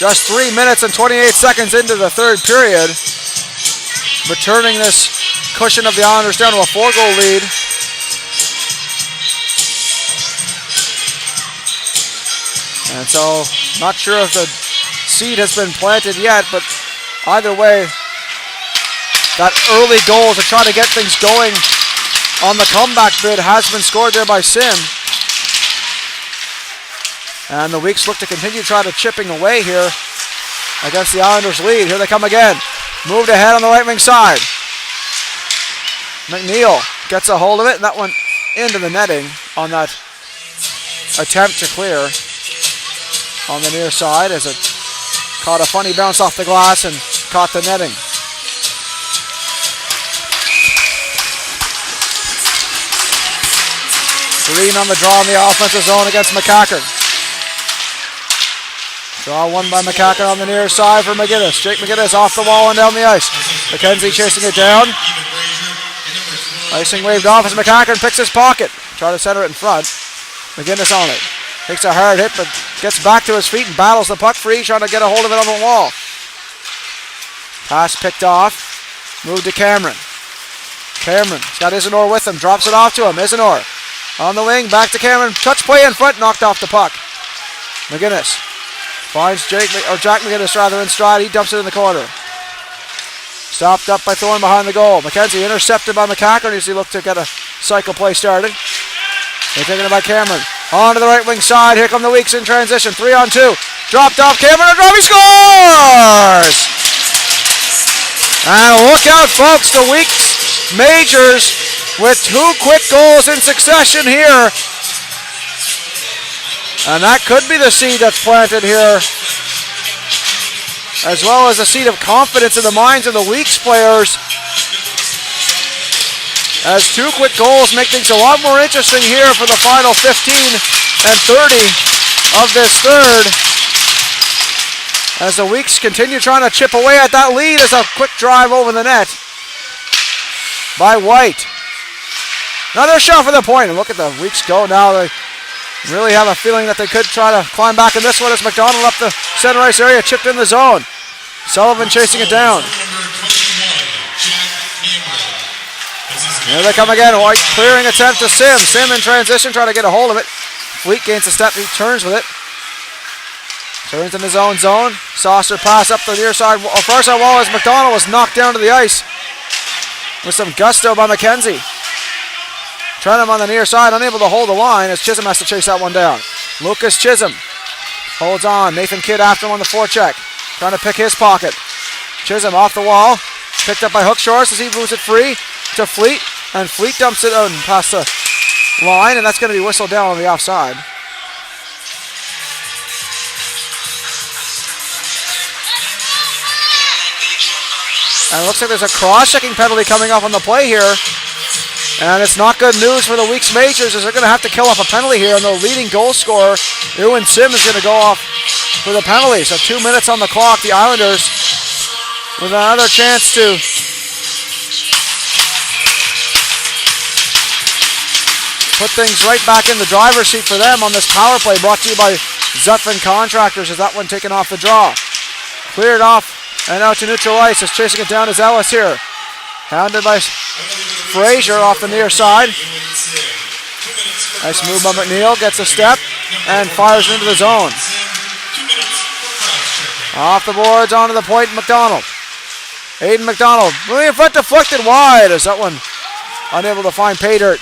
Just 3 minutes and 28 seconds into the third period. Returning this cushion of the Islanders down to a 4-goal lead. And so, not sure if the seed has been planted yet, but either way, that early goal to try to get things going on the comeback bid has been scored there by Sim. And the Weeks look to continue trying to chipping away here against the Islanders' lead. Here they come again. Moved ahead on the right wing side. McNeil gets a hold of it, and that went into the netting on that attempt to clear on the near side as it caught a funny bounce off the glass and caught the netting. Green on the draw in the offensive zone against McCacken. Draw one by McCacken on the near side for McGinnis. Jake McGinnis off the wall and down the ice. McKenzie chasing it down. Icing waved off as McCacken picks his pocket. Try to center it in front. McGinnis on it. Takes a hard hit but gets back to his feet and battles the puck free, trying to get a hold of it on the wall. Pass picked off. Moved to Cameron. Cameron's got Isidore with him. Drops it off to him. Isidore on the wing. Back to Cameron. Touch play in front. Knocked off the puck. McGinnis finds Jack McGinnis rather in stride. He dumps it in the corner. Stopped up by Thorne behind the goal. McKenzie intercepted by McCacken as he looked to get a cycle play started. They're taking it by Cameron. On to the right wing side. Here come the Weeks in transition. 3-on-2. Dropped off. Cameron a drop. He scores! And look out, folks. The Weeks Majors with 2 quick goals in succession here. And that could be the seed that's planted here, as well as a seed of confidence in the minds of the Weeks players, as 2 quick goals make things a lot more interesting here for the final 15 and 30 of this third, as the Weeks continue trying to chip away at that lead. As a quick drive over the net by White. Another shot for the point, and look at the Weeks go now. They really have a feeling that they could try to climb back in this one as McDonald up the center ice area, chipped in the zone. Sullivan chasing it down. Here they come again. White clearing attempt to Sim. Sim in transition, trying to get a hold of it. Fleet gains a step, he turns with it. Turns in his own zone. Saucer pass up the near side, far side wall as McDonald was knocked down to the ice with some gusto by McKenzie. Trenum on the near side, unable to hold the line as Chisholm has to chase that one down. Lucas Chisholm holds on. Nathan Kidd after him on the forecheck, trying to pick his pocket. Chisholm off the wall, picked up by Hookshorst as he moves it free to Fleet, and Fleet dumps it out and past the line, and that's going to be whistled down on the offside. And it looks like there's a cross-checking penalty coming up on the play here. And it's not good news for the Weeks Majors as they're going to have to kill off a penalty here. And the leading goal scorer, Ewan Sim, is going to go off for the penalty. So 2 minutes on the clock. The Islanders with another chance to put things right back in the driver's seat for them on this power play brought to you by Zutphen Contractors as that one taken off the draw. Cleared off. And out to neutral ice as chasing it down is Ellis here. Hounded by Frazier off the near side. Nice move by McNeil. Gets a step and fires into the zone. Off the boards, onto the point, McDonald. Aiden McDonald moving in front, deflected wide as that one unable to find pay dirt.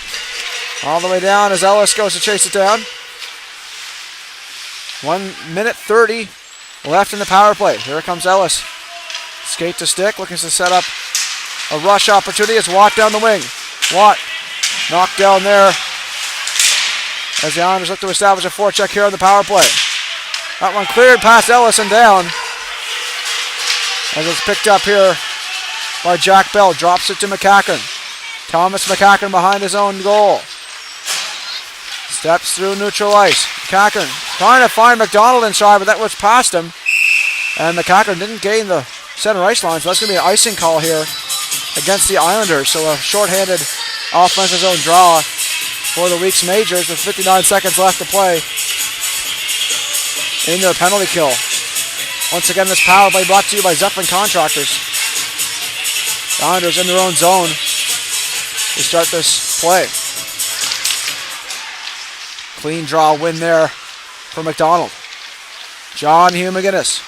All the way down as Ellis goes to chase it down. 1 minute 30 left in the power play. Here comes Ellis. Skate to stick, looking to set up a rush opportunity. It's Watt down the wing. Watt knocked down there as the Islanders look to establish a forecheck here on the power play. That one cleared past Ellis and down as it's picked up here by Jack Bell. Drops it to McCacken. Thomas McCacken behind his own goal. Steps through neutral ice. McCacken trying to find McDonald inside, but that was past him. And McCacken didn't gain the center ice line, so that's going to be an icing call here against the Islanders. So a shorthanded offensive zone draw for the Weeks Majors with 59 seconds left to play in their penalty kill. Once again, this power play brought to you by Zutphen Contractors. The Islanders in their own zone to start this play. Clean draw win there for McDonald. John Hugh McGinnis.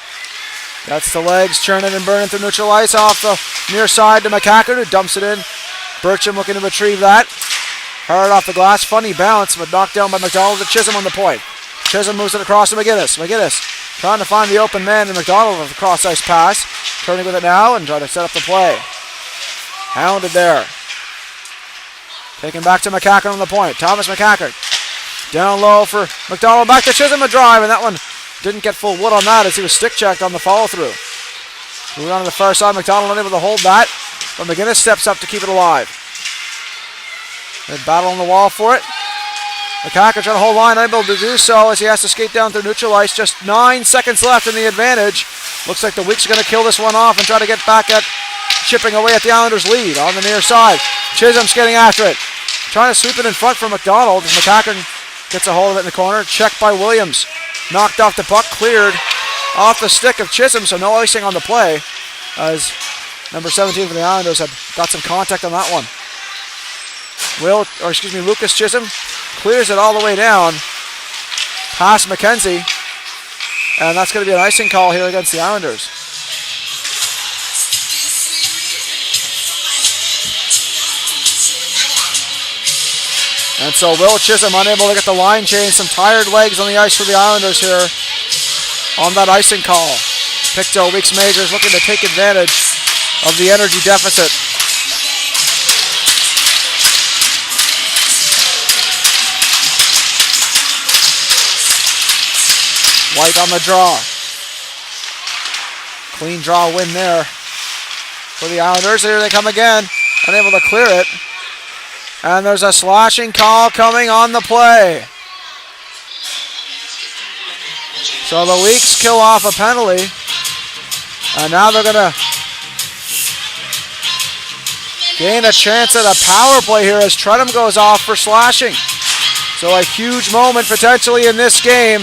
That's the legs churning and burning through neutral ice off the near side to McCacken, who dumps it in. Burcham looking to retrieve that. Hard off the glass, funny bounce, but knocked down by McDonald to Chisholm on the point. Chisholm moves it across to McGinnis. McGinnis trying to find the open man, and McDonald with a cross ice pass. Turning with it now and trying to set up the play. Hounded there. Taken back to McCacken on the point. Thomas McCacken down low for McDonald. Back to Chisholm, a drive, and that one didn't get full wood on that as he was stick checked on the follow through. Moving on to the far side, McDonald unable to hold that, but McGinnis steps up to keep it alive. They battle on the wall for it. McCacken trying to hold line, unable to do so as he has to skate down through neutral ice. Just 9 seconds left in the advantage. Looks like the Weeks are going to kill this one off and try to get back at chipping away at the Islanders' lead on the near side. Chisholm's getting after it. Trying to sweep it in front for McDonald. McCacken gets a hold of it in the corner. Checked by Williams. Knocked off the puck, cleared off the stick of Chisholm, so no icing on the play as number 17 for the Islanders had got some contact on that one. Lucas Chisholm clears it all the way down past McKenzie, and that's going to be an icing call here against the Islanders. And so Will Chisholm unable to get the line change. Some tired legs on the ice for the Islanders here on that icing call. Pictou Weeks Majors looking to take advantage of the energy deficit. White on the draw. Clean draw win there for the Islanders. Here they come again. Unable to clear it. And there's a slashing call coming on the play. So the Weeks kill off a penalty. And now they're going to gain a chance at a power play here as Trenum goes off for slashing. So a huge moment potentially in this game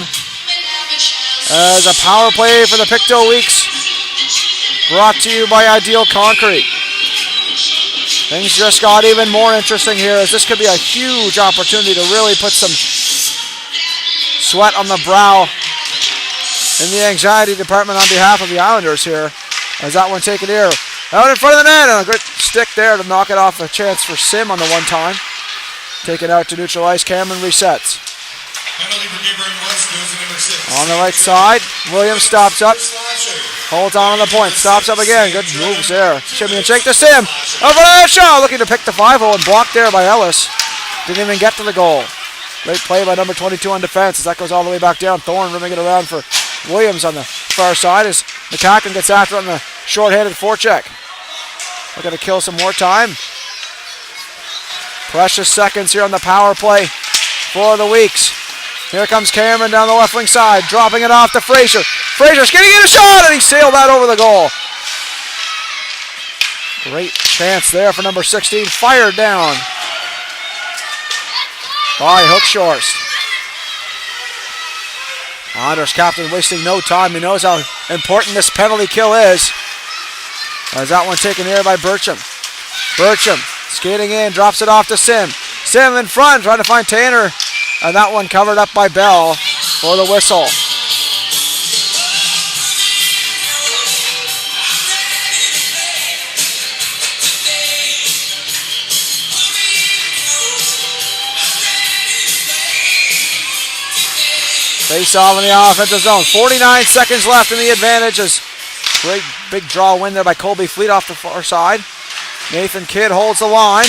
as a power play for the Pictou Weeks brought to you by Ideal Concrete. Things just got even more interesting here as this could be a huge opportunity to really put some sweat on the brow in the anxiety department on behalf of the Islanders here. As that one taken here. Out in front of the net, and a good stick there to knock it off. A chance for Sim on the one time. Taken out to neutral ice. Cameron resets. Penalty for Gabriel West goes to number 6. On the right side, Williams stops up. Holds on the point. Stops up again. Good moves there. Shimmy and shake to Sim. Over the shot. Looking to pick the 5-hole and blocked there by Ellis. Didn't even get to the goal. Great play by number 22 on defense as that goes all the way back down. Thorne rimming it around for Williams on the far side as McCacken gets after it on the short-handed forecheck. Looking to kill some more time. Precious seconds here on the power play for the Weeks. Here comes Cameron down the left wing side, dropping it off to Fraser. Fraser's getting in a shot, and he sailed that over the goal. Great chance there for number 16. Fired down by Hook Shorst. Anders captain wasting no time. He knows how important this penalty kill is. As that one taken here by Bertram. Bertram skating in, drops it off to Sim. Sim in front, trying to find Tanner. And that one covered up by Bell for the whistle. Face off in the offensive zone. 49 seconds left in the advantage. As great big draw win there by Colby Fleet off the far side. Nathan Kidd holds the line.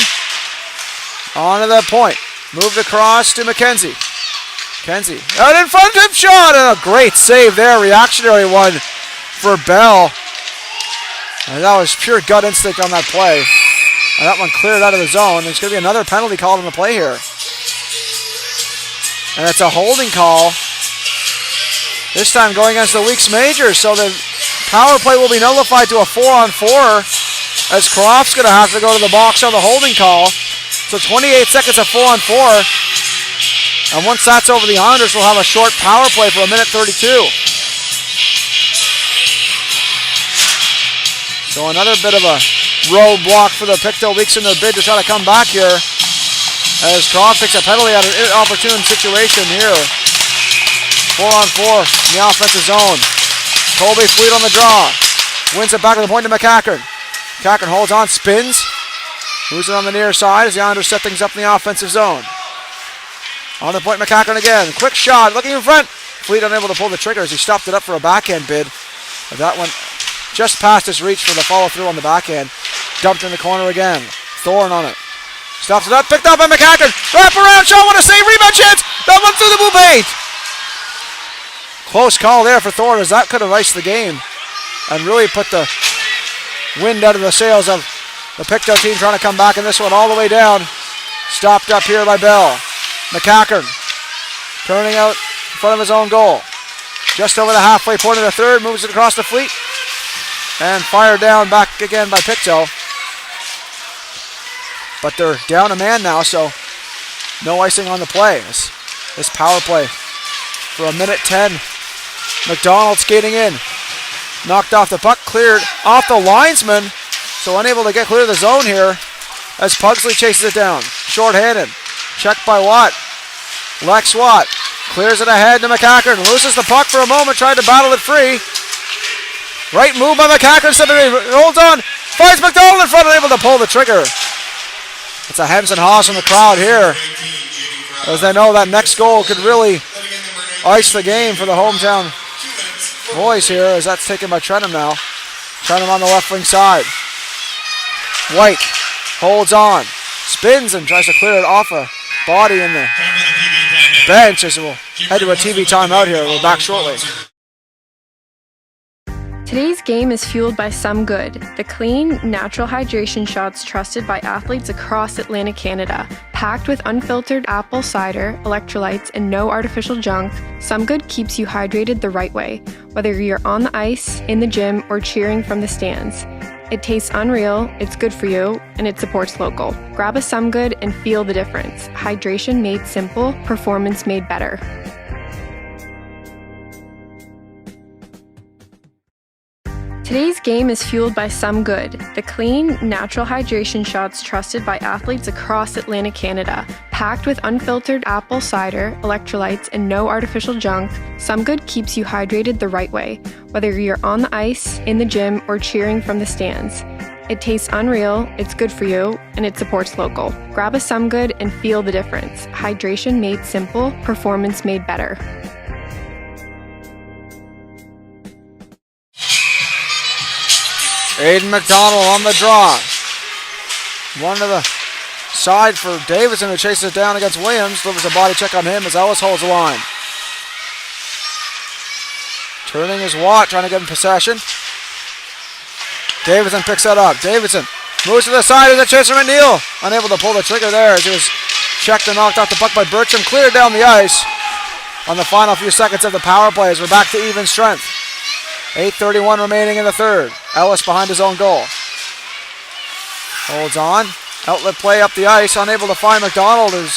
On to the point. Moved across to McKenzie. McKenzie out in front, tip shot, and a great save there. Reactionary one for Bell. And that was pure gut instinct on that play. And that one cleared out of the zone. There's going to be another penalty called on the play here. And it's a holding call. This time going against the Weeks Majors. So the power play will be nullified to a 4-on-4 as Croft's going to have to go to the box on the holding call. So 28 seconds of 4-on-4. And once that's over, the Islanders will have a short power play for 1:32. So another bit of a roadblock for the Pictou Weeks in their bid to try to come back here. As Croft takes a penalty out of an inopportune situation here. 4-on-4 in the offensive zone. Colby Fleet on the draw. Wins it back to the point to McCacken. McCacken holds on, spins. Moves it on the near side as the Islanders set things up in the offensive zone. On the point, McCacken again. Quick shot, looking in front. Fleet unable to pull the trigger as he stopped it up for a backhand bid. But that one just past his reach for the follow-through on the backhand. Dumped in the corner again. Thorne on it. Stops it up, picked up by McCacken. Wrap around shot, what a save, rebound chance. That one through the blue paint. Close call there for Thorne as that could have iced the game. And really put the wind out of the sails of the Pictou team trying to come back in this one all the way down. Stopped up here by Bell. McCacken turning out in front of his own goal. Just over the halfway point of the third. Moves it across the Fleet. And fired down back again by Pictou. But they're down a man now, so no icing on the play. This power play for 1:10. McDonald skating in. Knocked off the puck. Cleared off the linesman. So unable to get clear of the zone here as Pugsley chases it down. Short-handed. Checked by Watt. Lex Watt clears it ahead to McCacken. Loses the puck for a moment. Tried to battle it free. Right move by McCacken. Holds on. Finds McDonald in front. Unable to pull the trigger. It's a hems and haws from the crowd here. As they know that next goal could really ice the game for the hometown boys here. As that's taken by Trentham now. Trentham on the left wing side. White holds on. Spins and tries to clear it off a body in the bench as we'll head to a TV timeout here. We're back shortly. Today's game is fueled by Some Good, the clean, natural hydration shots trusted by athletes across Atlantic Canada. Packed with unfiltered apple cider, electrolytes, and no artificial junk, Some Good keeps you hydrated the right way, whether you're on the ice, in the gym, or cheering from the stands. It tastes unreal, it's good for you, and it supports local. Grab a Some Good and feel the difference. Hydration made simple, performance made better. Today's game is fueled by Some Good, the clean, natural hydration shots trusted by athletes across Atlantic Canada. Packed with unfiltered apple cider, electrolytes, and no artificial junk, Some Good keeps you hydrated the right way, whether you're on the ice, in the gym, or cheering from the stands. It tastes unreal, it's good for you, and it supports local. Grab a Some Good and feel the difference. Hydration made simple, performance made better. Aiden McDonald on the draw. One to the side for Davidson, who chases it down against Williams. Delivers a body check on him as Ellis holds the line. Turning his Watt, trying to get in possession. Davidson picks that up. Davidson moves to the side as a chase from McNeil. Unable to pull the trigger there as he was checked and knocked off the puck by Bertram. Cleared down the ice on the final few seconds of the power play as we're back to even strength. 8:31 remaining in the third. Ellis behind his own goal. Holds on. Outlet play up the ice. Unable to find McDonald, who's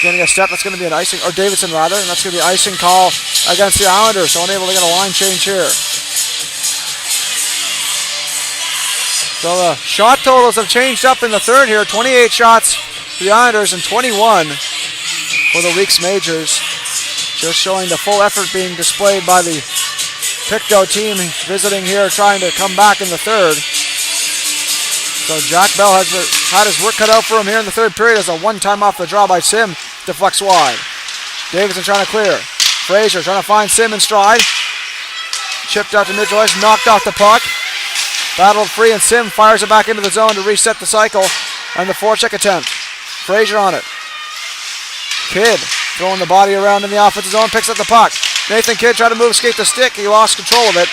getting a step. That's going to be an icing, or Davidson rather, and that's going to be an icing call against the Islanders. So unable to get a line change here. So the shot totals have changed up in the third here. 28 shots for the Islanders and 21 for the Weeks Majors. Just showing the full effort being displayed by the Pictou team visiting here, trying to come back in the third. So Jack Bell has had his work cut out for him here in the third period as a one-time off the draw by Sim deflects wide. Davidson trying to clear. Frazier trying to find Sim in stride. Chipped out to neutral ice, knocked off the puck. Battled free, and Sim fires it back into the zone to reset the cycle. And the forecheck attempt. Frazier on it. Kidd throwing the body around in the offensive zone, picks up the puck. Nathan Kidd tried to move, skate the stick. He lost control of it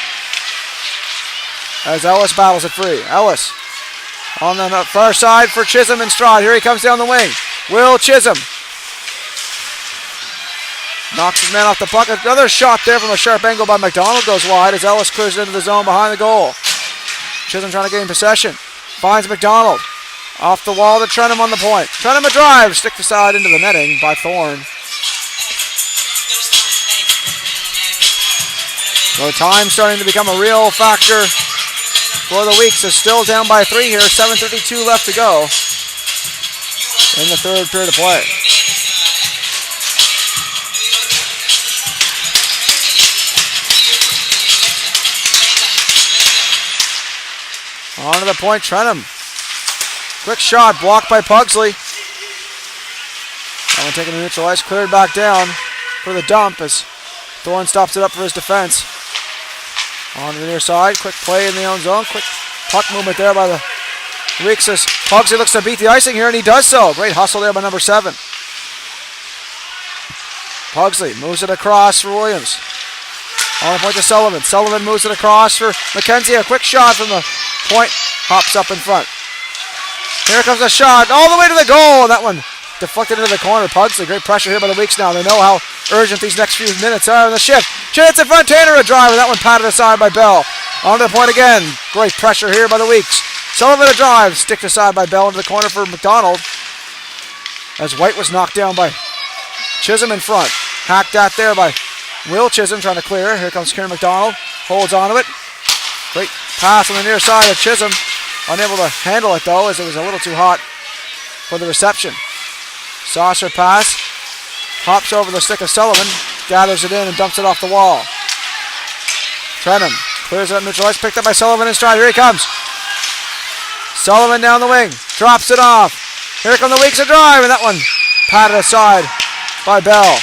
as Ellis battles it free. Ellis on the far side for Chisholm in stride. Here he comes down the wing. Will Chisholm knocks his man off the puck. Another shot there from a sharp angle by McDonald goes wide as Ellis clears it into the zone behind the goal. Chisholm trying to gain possession. Finds McDonald. Off the wall to Trenum on the point. Trenum a drive. Stick the side into the netting by Thorne. So time starting to become a real factor for the Weeks. Is still down by 3 here. 7:32 left to go in the third period of play. On to the point, Trenum. Quick shot, blocked by Pugsley. That one taken to neutral ice, cleared back down for the dump as Thorne stops it up for his defense. On to the near side, quick play in the own zone, quick puck movement there by the Weeks as Pugsley looks to beat the icing here, and he does so. Great hustle there by number 7. Pugsley moves it across for Williams. On the point to Sullivan. Sullivan moves it across for McKenzie. A quick shot from the point, hops up in front. Here comes a shot all the way to the goal. That one deflected into the corner. Pugsley, great pressure here by the Weeks now. They know how urgent these next few minutes are in the shift. Chance in front, Tanner a drive, and that one patted aside by Bell. On to the point again. Great pressure here by the Weeks. Sullivan a drive, sticked aside by Bell into the corner for McDonald. As White was knocked down by Chisholm in front. Hacked at there by Will Chisholm trying to clear. Here comes Kieran McDonald. Holds onto it. Great pass on the near side of Chisholm. Unable to handle it though as it was a little too hot for the reception. Saucer pass. Hops over the stick of Sullivan. Gathers it in and dumps it off the wall. Trenum clears it up neutral ice. Picked up by Sullivan in stride. Here he comes. Sullivan down the wing. Drops it off. Here come the Weeks a drive, and that one patted aside by Bell.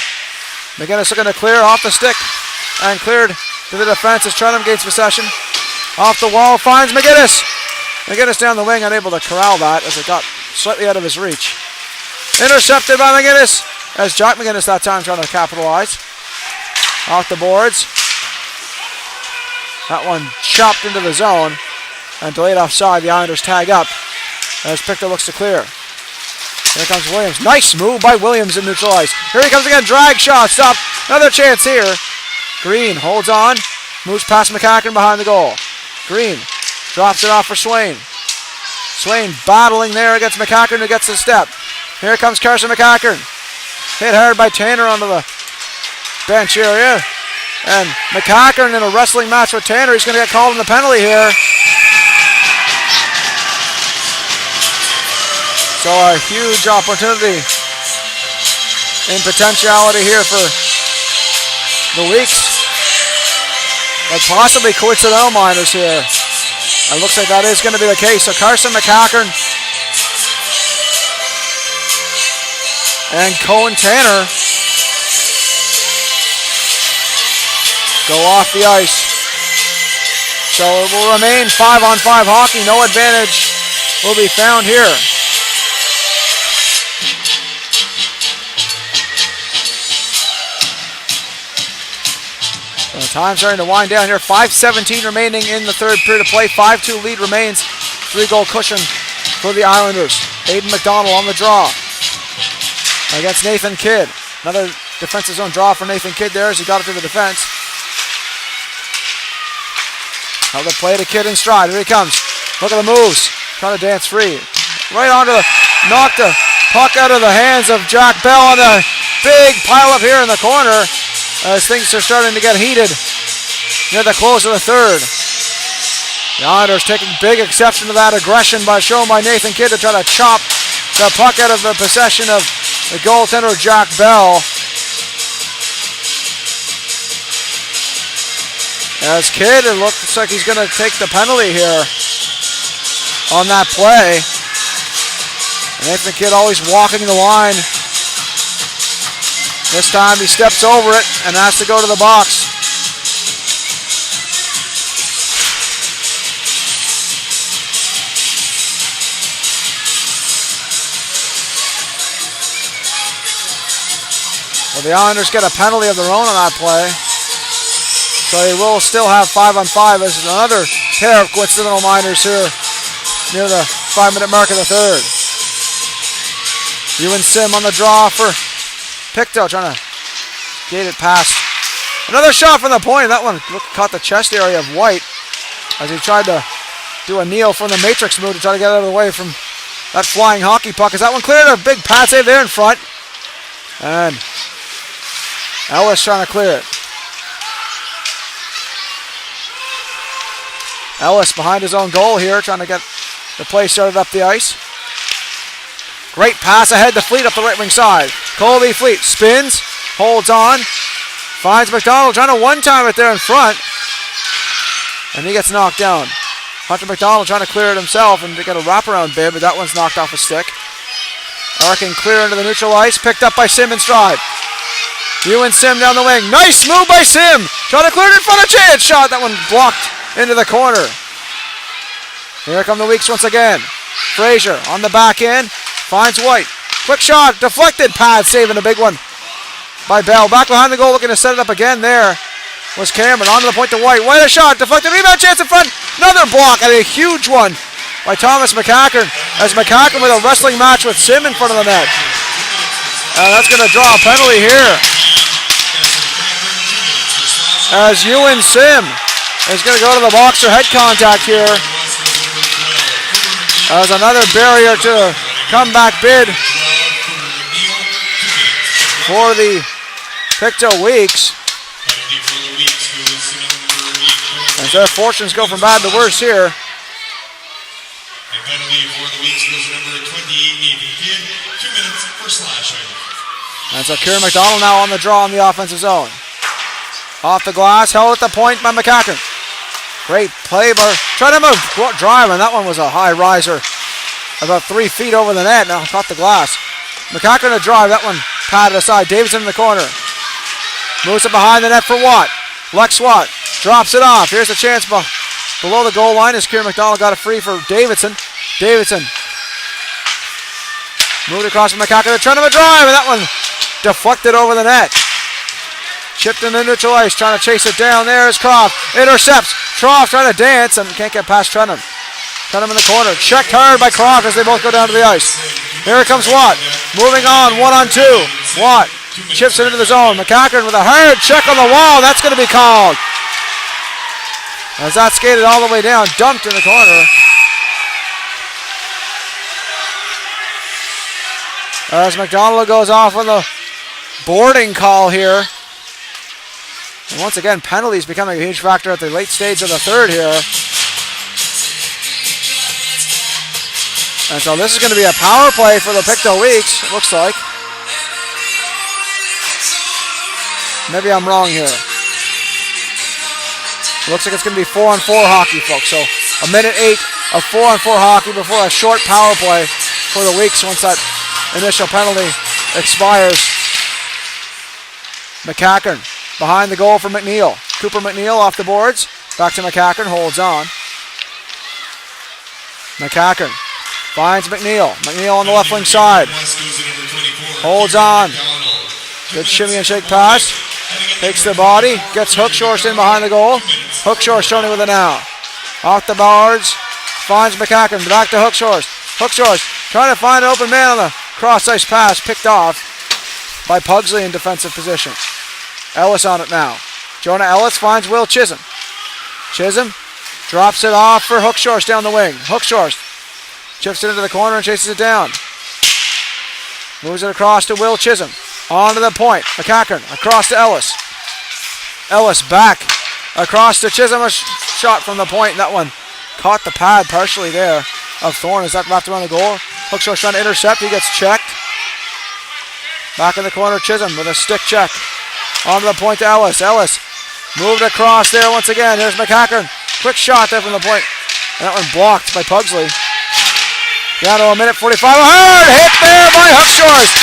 McGinnis looking to clear off the stick and cleared to the defense as Trenum gains possession. Off the wall, finds McGinnis. McGinnis down the wing, unable to corral that as it got slightly out of his reach. Intercepted by McGinnis as Jack McGinnis that time trying to capitalize. Off the boards. That one chopped into the zone and delayed offside. The Islanders tag up as Pictou looks to clear. Here comes Williams. Nice move by Williams in neutral ice. Here he comes again. Drag shot. Stop. Another chance here. Green holds on. Moves past McCacken behind the goal. Green drops it off for Swain. Swain battling there against McCacken who gets the step. Here comes Carson McCacken. Hit hard by Tanner onto the bench area. And McCacken in a wrestling match with Tanner. He's going to get called in the penalty here. So a huge opportunity in potentiality here for the Weeks. But possibly coincidental minors here It looks like that is going to be the case. So Carson McCackern and Cohen Tanner go off the ice. So it will remain 5-on-5 hockey. No advantage will be found here. So time starting to wind down here. 5:17 remaining in the third period of play. 5-2 lead remains. 3-goal cushion for the Islanders. Aiden McDonald on the draw against Nathan Kidd. Another defensive zone draw for Nathan Kidd there as he got it to the defense. Now the play to Kidd in stride. Here he comes. Look at the moves. Trying to dance free. Right onto the, knocked the puck out of the hands of Jack Bell on a big pile up here in the corner as things are starting to get heated near the close of the third. The Islanders taking big exception to that aggression shown by Nathan Kidd to try to chop the puck out of the possession of the goaltender Jack Bell. As Kidd, it looks like he's going to take the penalty here on that play. And Nathan Kidd always walking the line. This time he steps over it and has to go to the box. Well, the Islanders get a penalty of their own on that play. So they will still have 5-on-5 as another pair of coincidental minors here near the 5-minute mark of the third. Ewan Sim on the draw for Pictou, trying to gate it past. Another shot from the point. That one caught the chest area of White as he tried to do a kneel from the matrix move to try to get out of the way from that flying hockey puck. As that one cleared, a big pad save there in front. And Ellis trying to clear it. Ellis behind his own goal here, trying to get the play started up the ice. Great pass ahead to Fleet up the right wing side. Colby Fleet spins, holds on, finds McDonald, trying to one-time it there in front. And he gets knocked down. Hunter McDonald trying to clear it himself and to get a wraparound bid, but that one's knocked off a stick. Arcing clear into the neutral ice, picked up by Sim in stride. Ewan Sim down the wing. Nice move by Sim. Trying to clear it in front of chance shot. That one blocked into the corner. Here come the Weeks once again. Frazier on the back end. Finds White. Quick shot. Deflected. Pad saving a big one by Bell. Back behind the goal looking to set it up again there was Cameron. Onto the point to White. White a shot. Deflected. Rebound chance in front. Another block and a huge one by Thomas McCackern. As McCackern with a wrestling match with Sim in front of the net. That's going to draw a penalty here. As Ewan Sim is going to go to the box for head contact here. As another barrier to the comeback bid for the Pictou Weeks. As their fortunes go from bad to worse here. And penalty for the Weeks goes to number 28, Nathan Kidd. 2 minutes for slashing. And so Kieran McDonald now on the draw in the offensive zone. Off the glass, held at the point by McCackern. Great play, but trying to move, drive, and that one was a high riser. About 3 feet over the net, now caught the glass. McCackern to drive, that one padded aside. Davidson in the corner. Moves it behind the net for Watt. Lex Watt drops it off. Here's a chance below the goal line as Kieran McDonald got it free for Davidson. Davidson moved across from McCackern. Trying to drive, and that one deflected over the net. Chipped in the neutral ice, trying to chase it down. There's Croft. Intercepts. Croft trying to dance and can't get past Trenham. Trenham in the corner. Checked hard by Croft as they both go down to the ice. Here comes Watt. Moving on, 1-on-2. Watt chips it into the zone. McCackern with a hard check on the wall. That's going to be called. As that skated all the way down, dumped in the corner. As McDonald goes off on the boarding call here. And once again, penalties becoming a huge factor at the late stage of the third here. And so this is going to be a power play for the Pictou Weeks, it looks like. Maybe I'm wrong here. Looks like it's going to be 4-on-4 hockey, folks. So a minute 8 of 4-on-4 hockey before a short power play for the Weeks once that initial penalty expires. McCackern behind the goal for McNeil. Cooper McNeil off the boards. Back to McCackern, holds on. McCackern finds McNeil. McNeil on the left wing side. Holds on. Good shimmy and shake pass. Takes the body. Gets Hookshorst in behind the goal. Hookshorst showing with it now. Off the boards. Finds McCackern. Back to Hookshorst. Hookshorst trying to find an open man on the cross ice pass. Picked off by Pugsley in defensive position. Ellis on it now. Jonah Ellis finds Will Chisholm. Chisholm drops it off for Hookshorst down the wing. Hookshorst chips it into the corner and chases it down. Moves it across to Will Chisholm. On to the point. McCackern across to Ellis. Ellis back across to Chisholm. A shot from the point. That one caught the pad partially there of Thorne as that wrapped around the goal. Hookshorst trying to intercept. He gets checked. Back in the corner, Chisholm with a stick check. On to the point to Ellis. Ellis moved across there once again. Here's McCackern. Quick shot there from the point. And that one blocked by Pugsley. Down to a minute 45. A hard hit there by Hookshorst.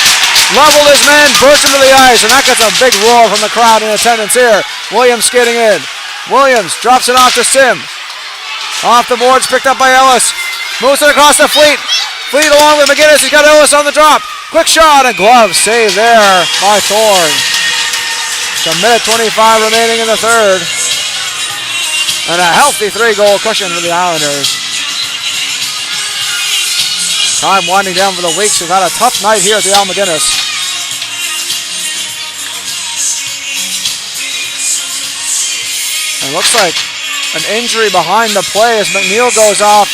Leveled his man, burst into the ice, and that gets a big roar from the crowd in attendance here. Williams skating in. Williams drops it off to Sim. Off the boards, picked up by Ellis. Moves it across to Fleet. Fleet along with McGinnis. He's got Ellis on the drop. Quick shot and glove save there by Thorne. It's a minute 25 remaining in the third. And a healthy 3-goal cushion for the Islanders. Time winding down for the Weeks. We've had a tough night here at the Al McGinnis. And it looks like an injury behind the play as McNeil goes off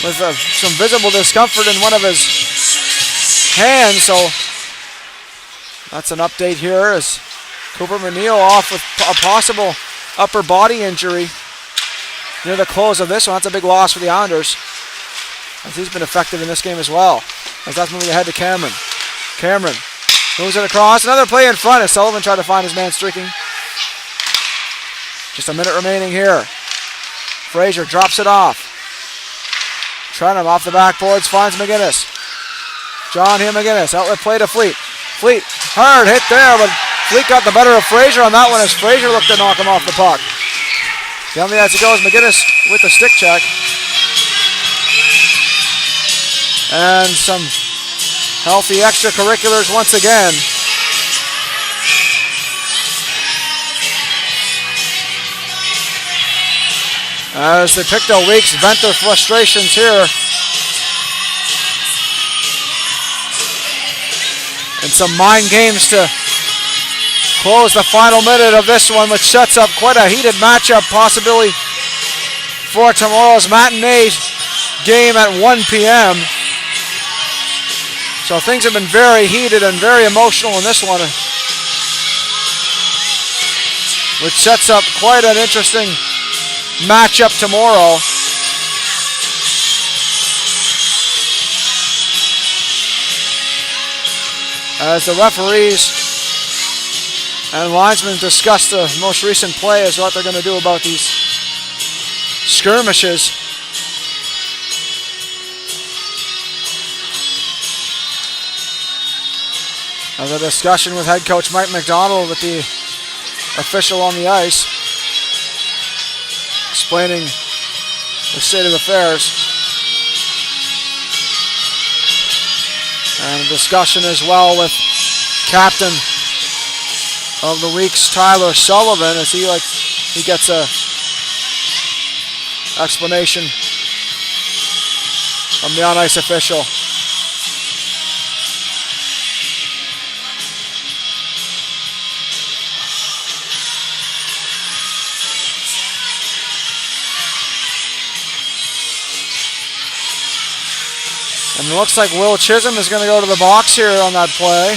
with some visible discomfort in one of his hands. So that's an update here as Cooper McNeil off with a possible upper body injury near the close of this one. That's a big loss for the Islanders, as he's been effective in this game as well. As that's moving ahead to Cameron. Cameron moves it across. Another play in front as Sullivan tried to find his man streaking. Just a minute remaining here. Fraser drops it off. Trenum off the backboards, finds McGinnis. John here, McGinnis. Outlet play to Fleet. Fleet, hard hit there, but Fleet got the better of Fraser on that one as Fraser looked to knock him off the puck. Down the ice it goes. McGinnis with the stick check. And some healthy extracurriculars once again. As the Pictou Weeks vent their frustrations here. And some mind games to close the final minute of this one, which sets up quite a heated matchup possibility for tomorrow's matinee game at 1 p.m. So things have been very heated and very emotional in this one, which sets up quite an interesting matchup tomorrow. As the referees and linesmen discuss the most recent play as what they're going to do about these skirmishes. As a discussion with head coach Mike McDonald with the official on the ice, explaining the state of affairs. And a discussion as well with captain of the Weeks, Tyler Sullivan, as he gets a explanation from the on-ice official. And it looks like Will Chisholm is going to go to the box here on that play.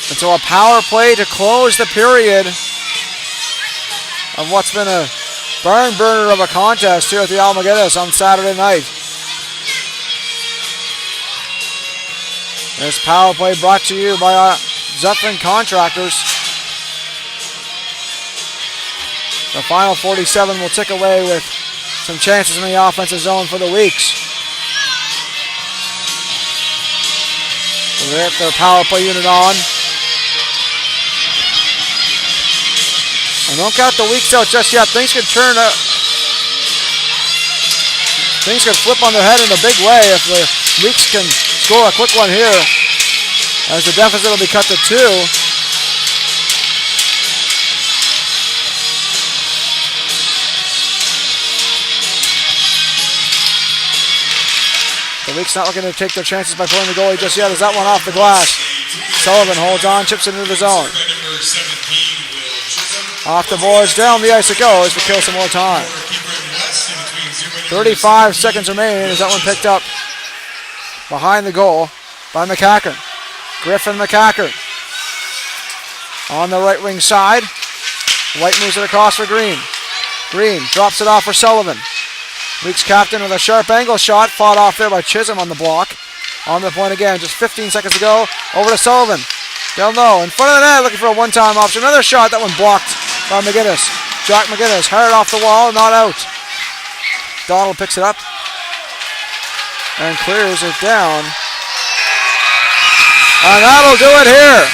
And so a power play to close the period of what's been a barn burner of a contest here at the Al McGinnis on Saturday night. This power play brought to you by Zephyrin Contractors. The final 47 will tick away with some chances in the offensive zone for the Weeks. So they get their power play unit on. And don't count the Weeks out just yet. Things could turn up. Things could flip on their head in a big way if the Weeks can score a quick one here, as the deficit will be cut to 2. The Weeks not looking to take their chances by pulling the goalie just yet, as that one off the glass. Sullivan holds on, chips it into the zone. Off the boards, down the ice it goes to kill some more time. 35 seconds remaining as that one picked up behind the goal by McCackern. Griffin McCackern on the right wing side. White moves it across for Green. Green drops it off for Sullivan. Weeks captain with a sharp angle shot, fought off there by Chisholm on the block. On the point again, just 15 seconds to go. Over to Sullivan. Del No in front of the net, looking for a one-time option. Another shot, that one blocked by McGinnis. Jack McGinnis hard off the wall, not out. Donald picks it up and clears it down. And that'll do it here.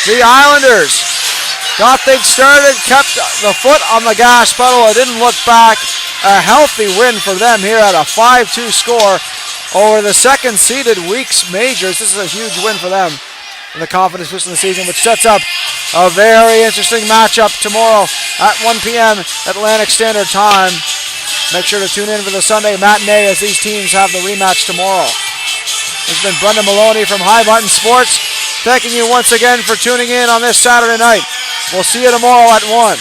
The Islanders got things started, kept the foot on the gas pedal. It didn't look back. A healthy win for them here at a 5-2 score over the second-seeded Weeks Majors. This is a huge win for them in the confidence boost in the season, which sets up a very interesting matchup tomorrow at 1 p.m. Atlantic Standard Time. Make sure to tune in for the Sunday matinee as these teams have the rematch tomorrow. This has been Brendan Maloney from High Button Sports, thanking you once again for tuning in on this Saturday night. We'll see you tomorrow at 1.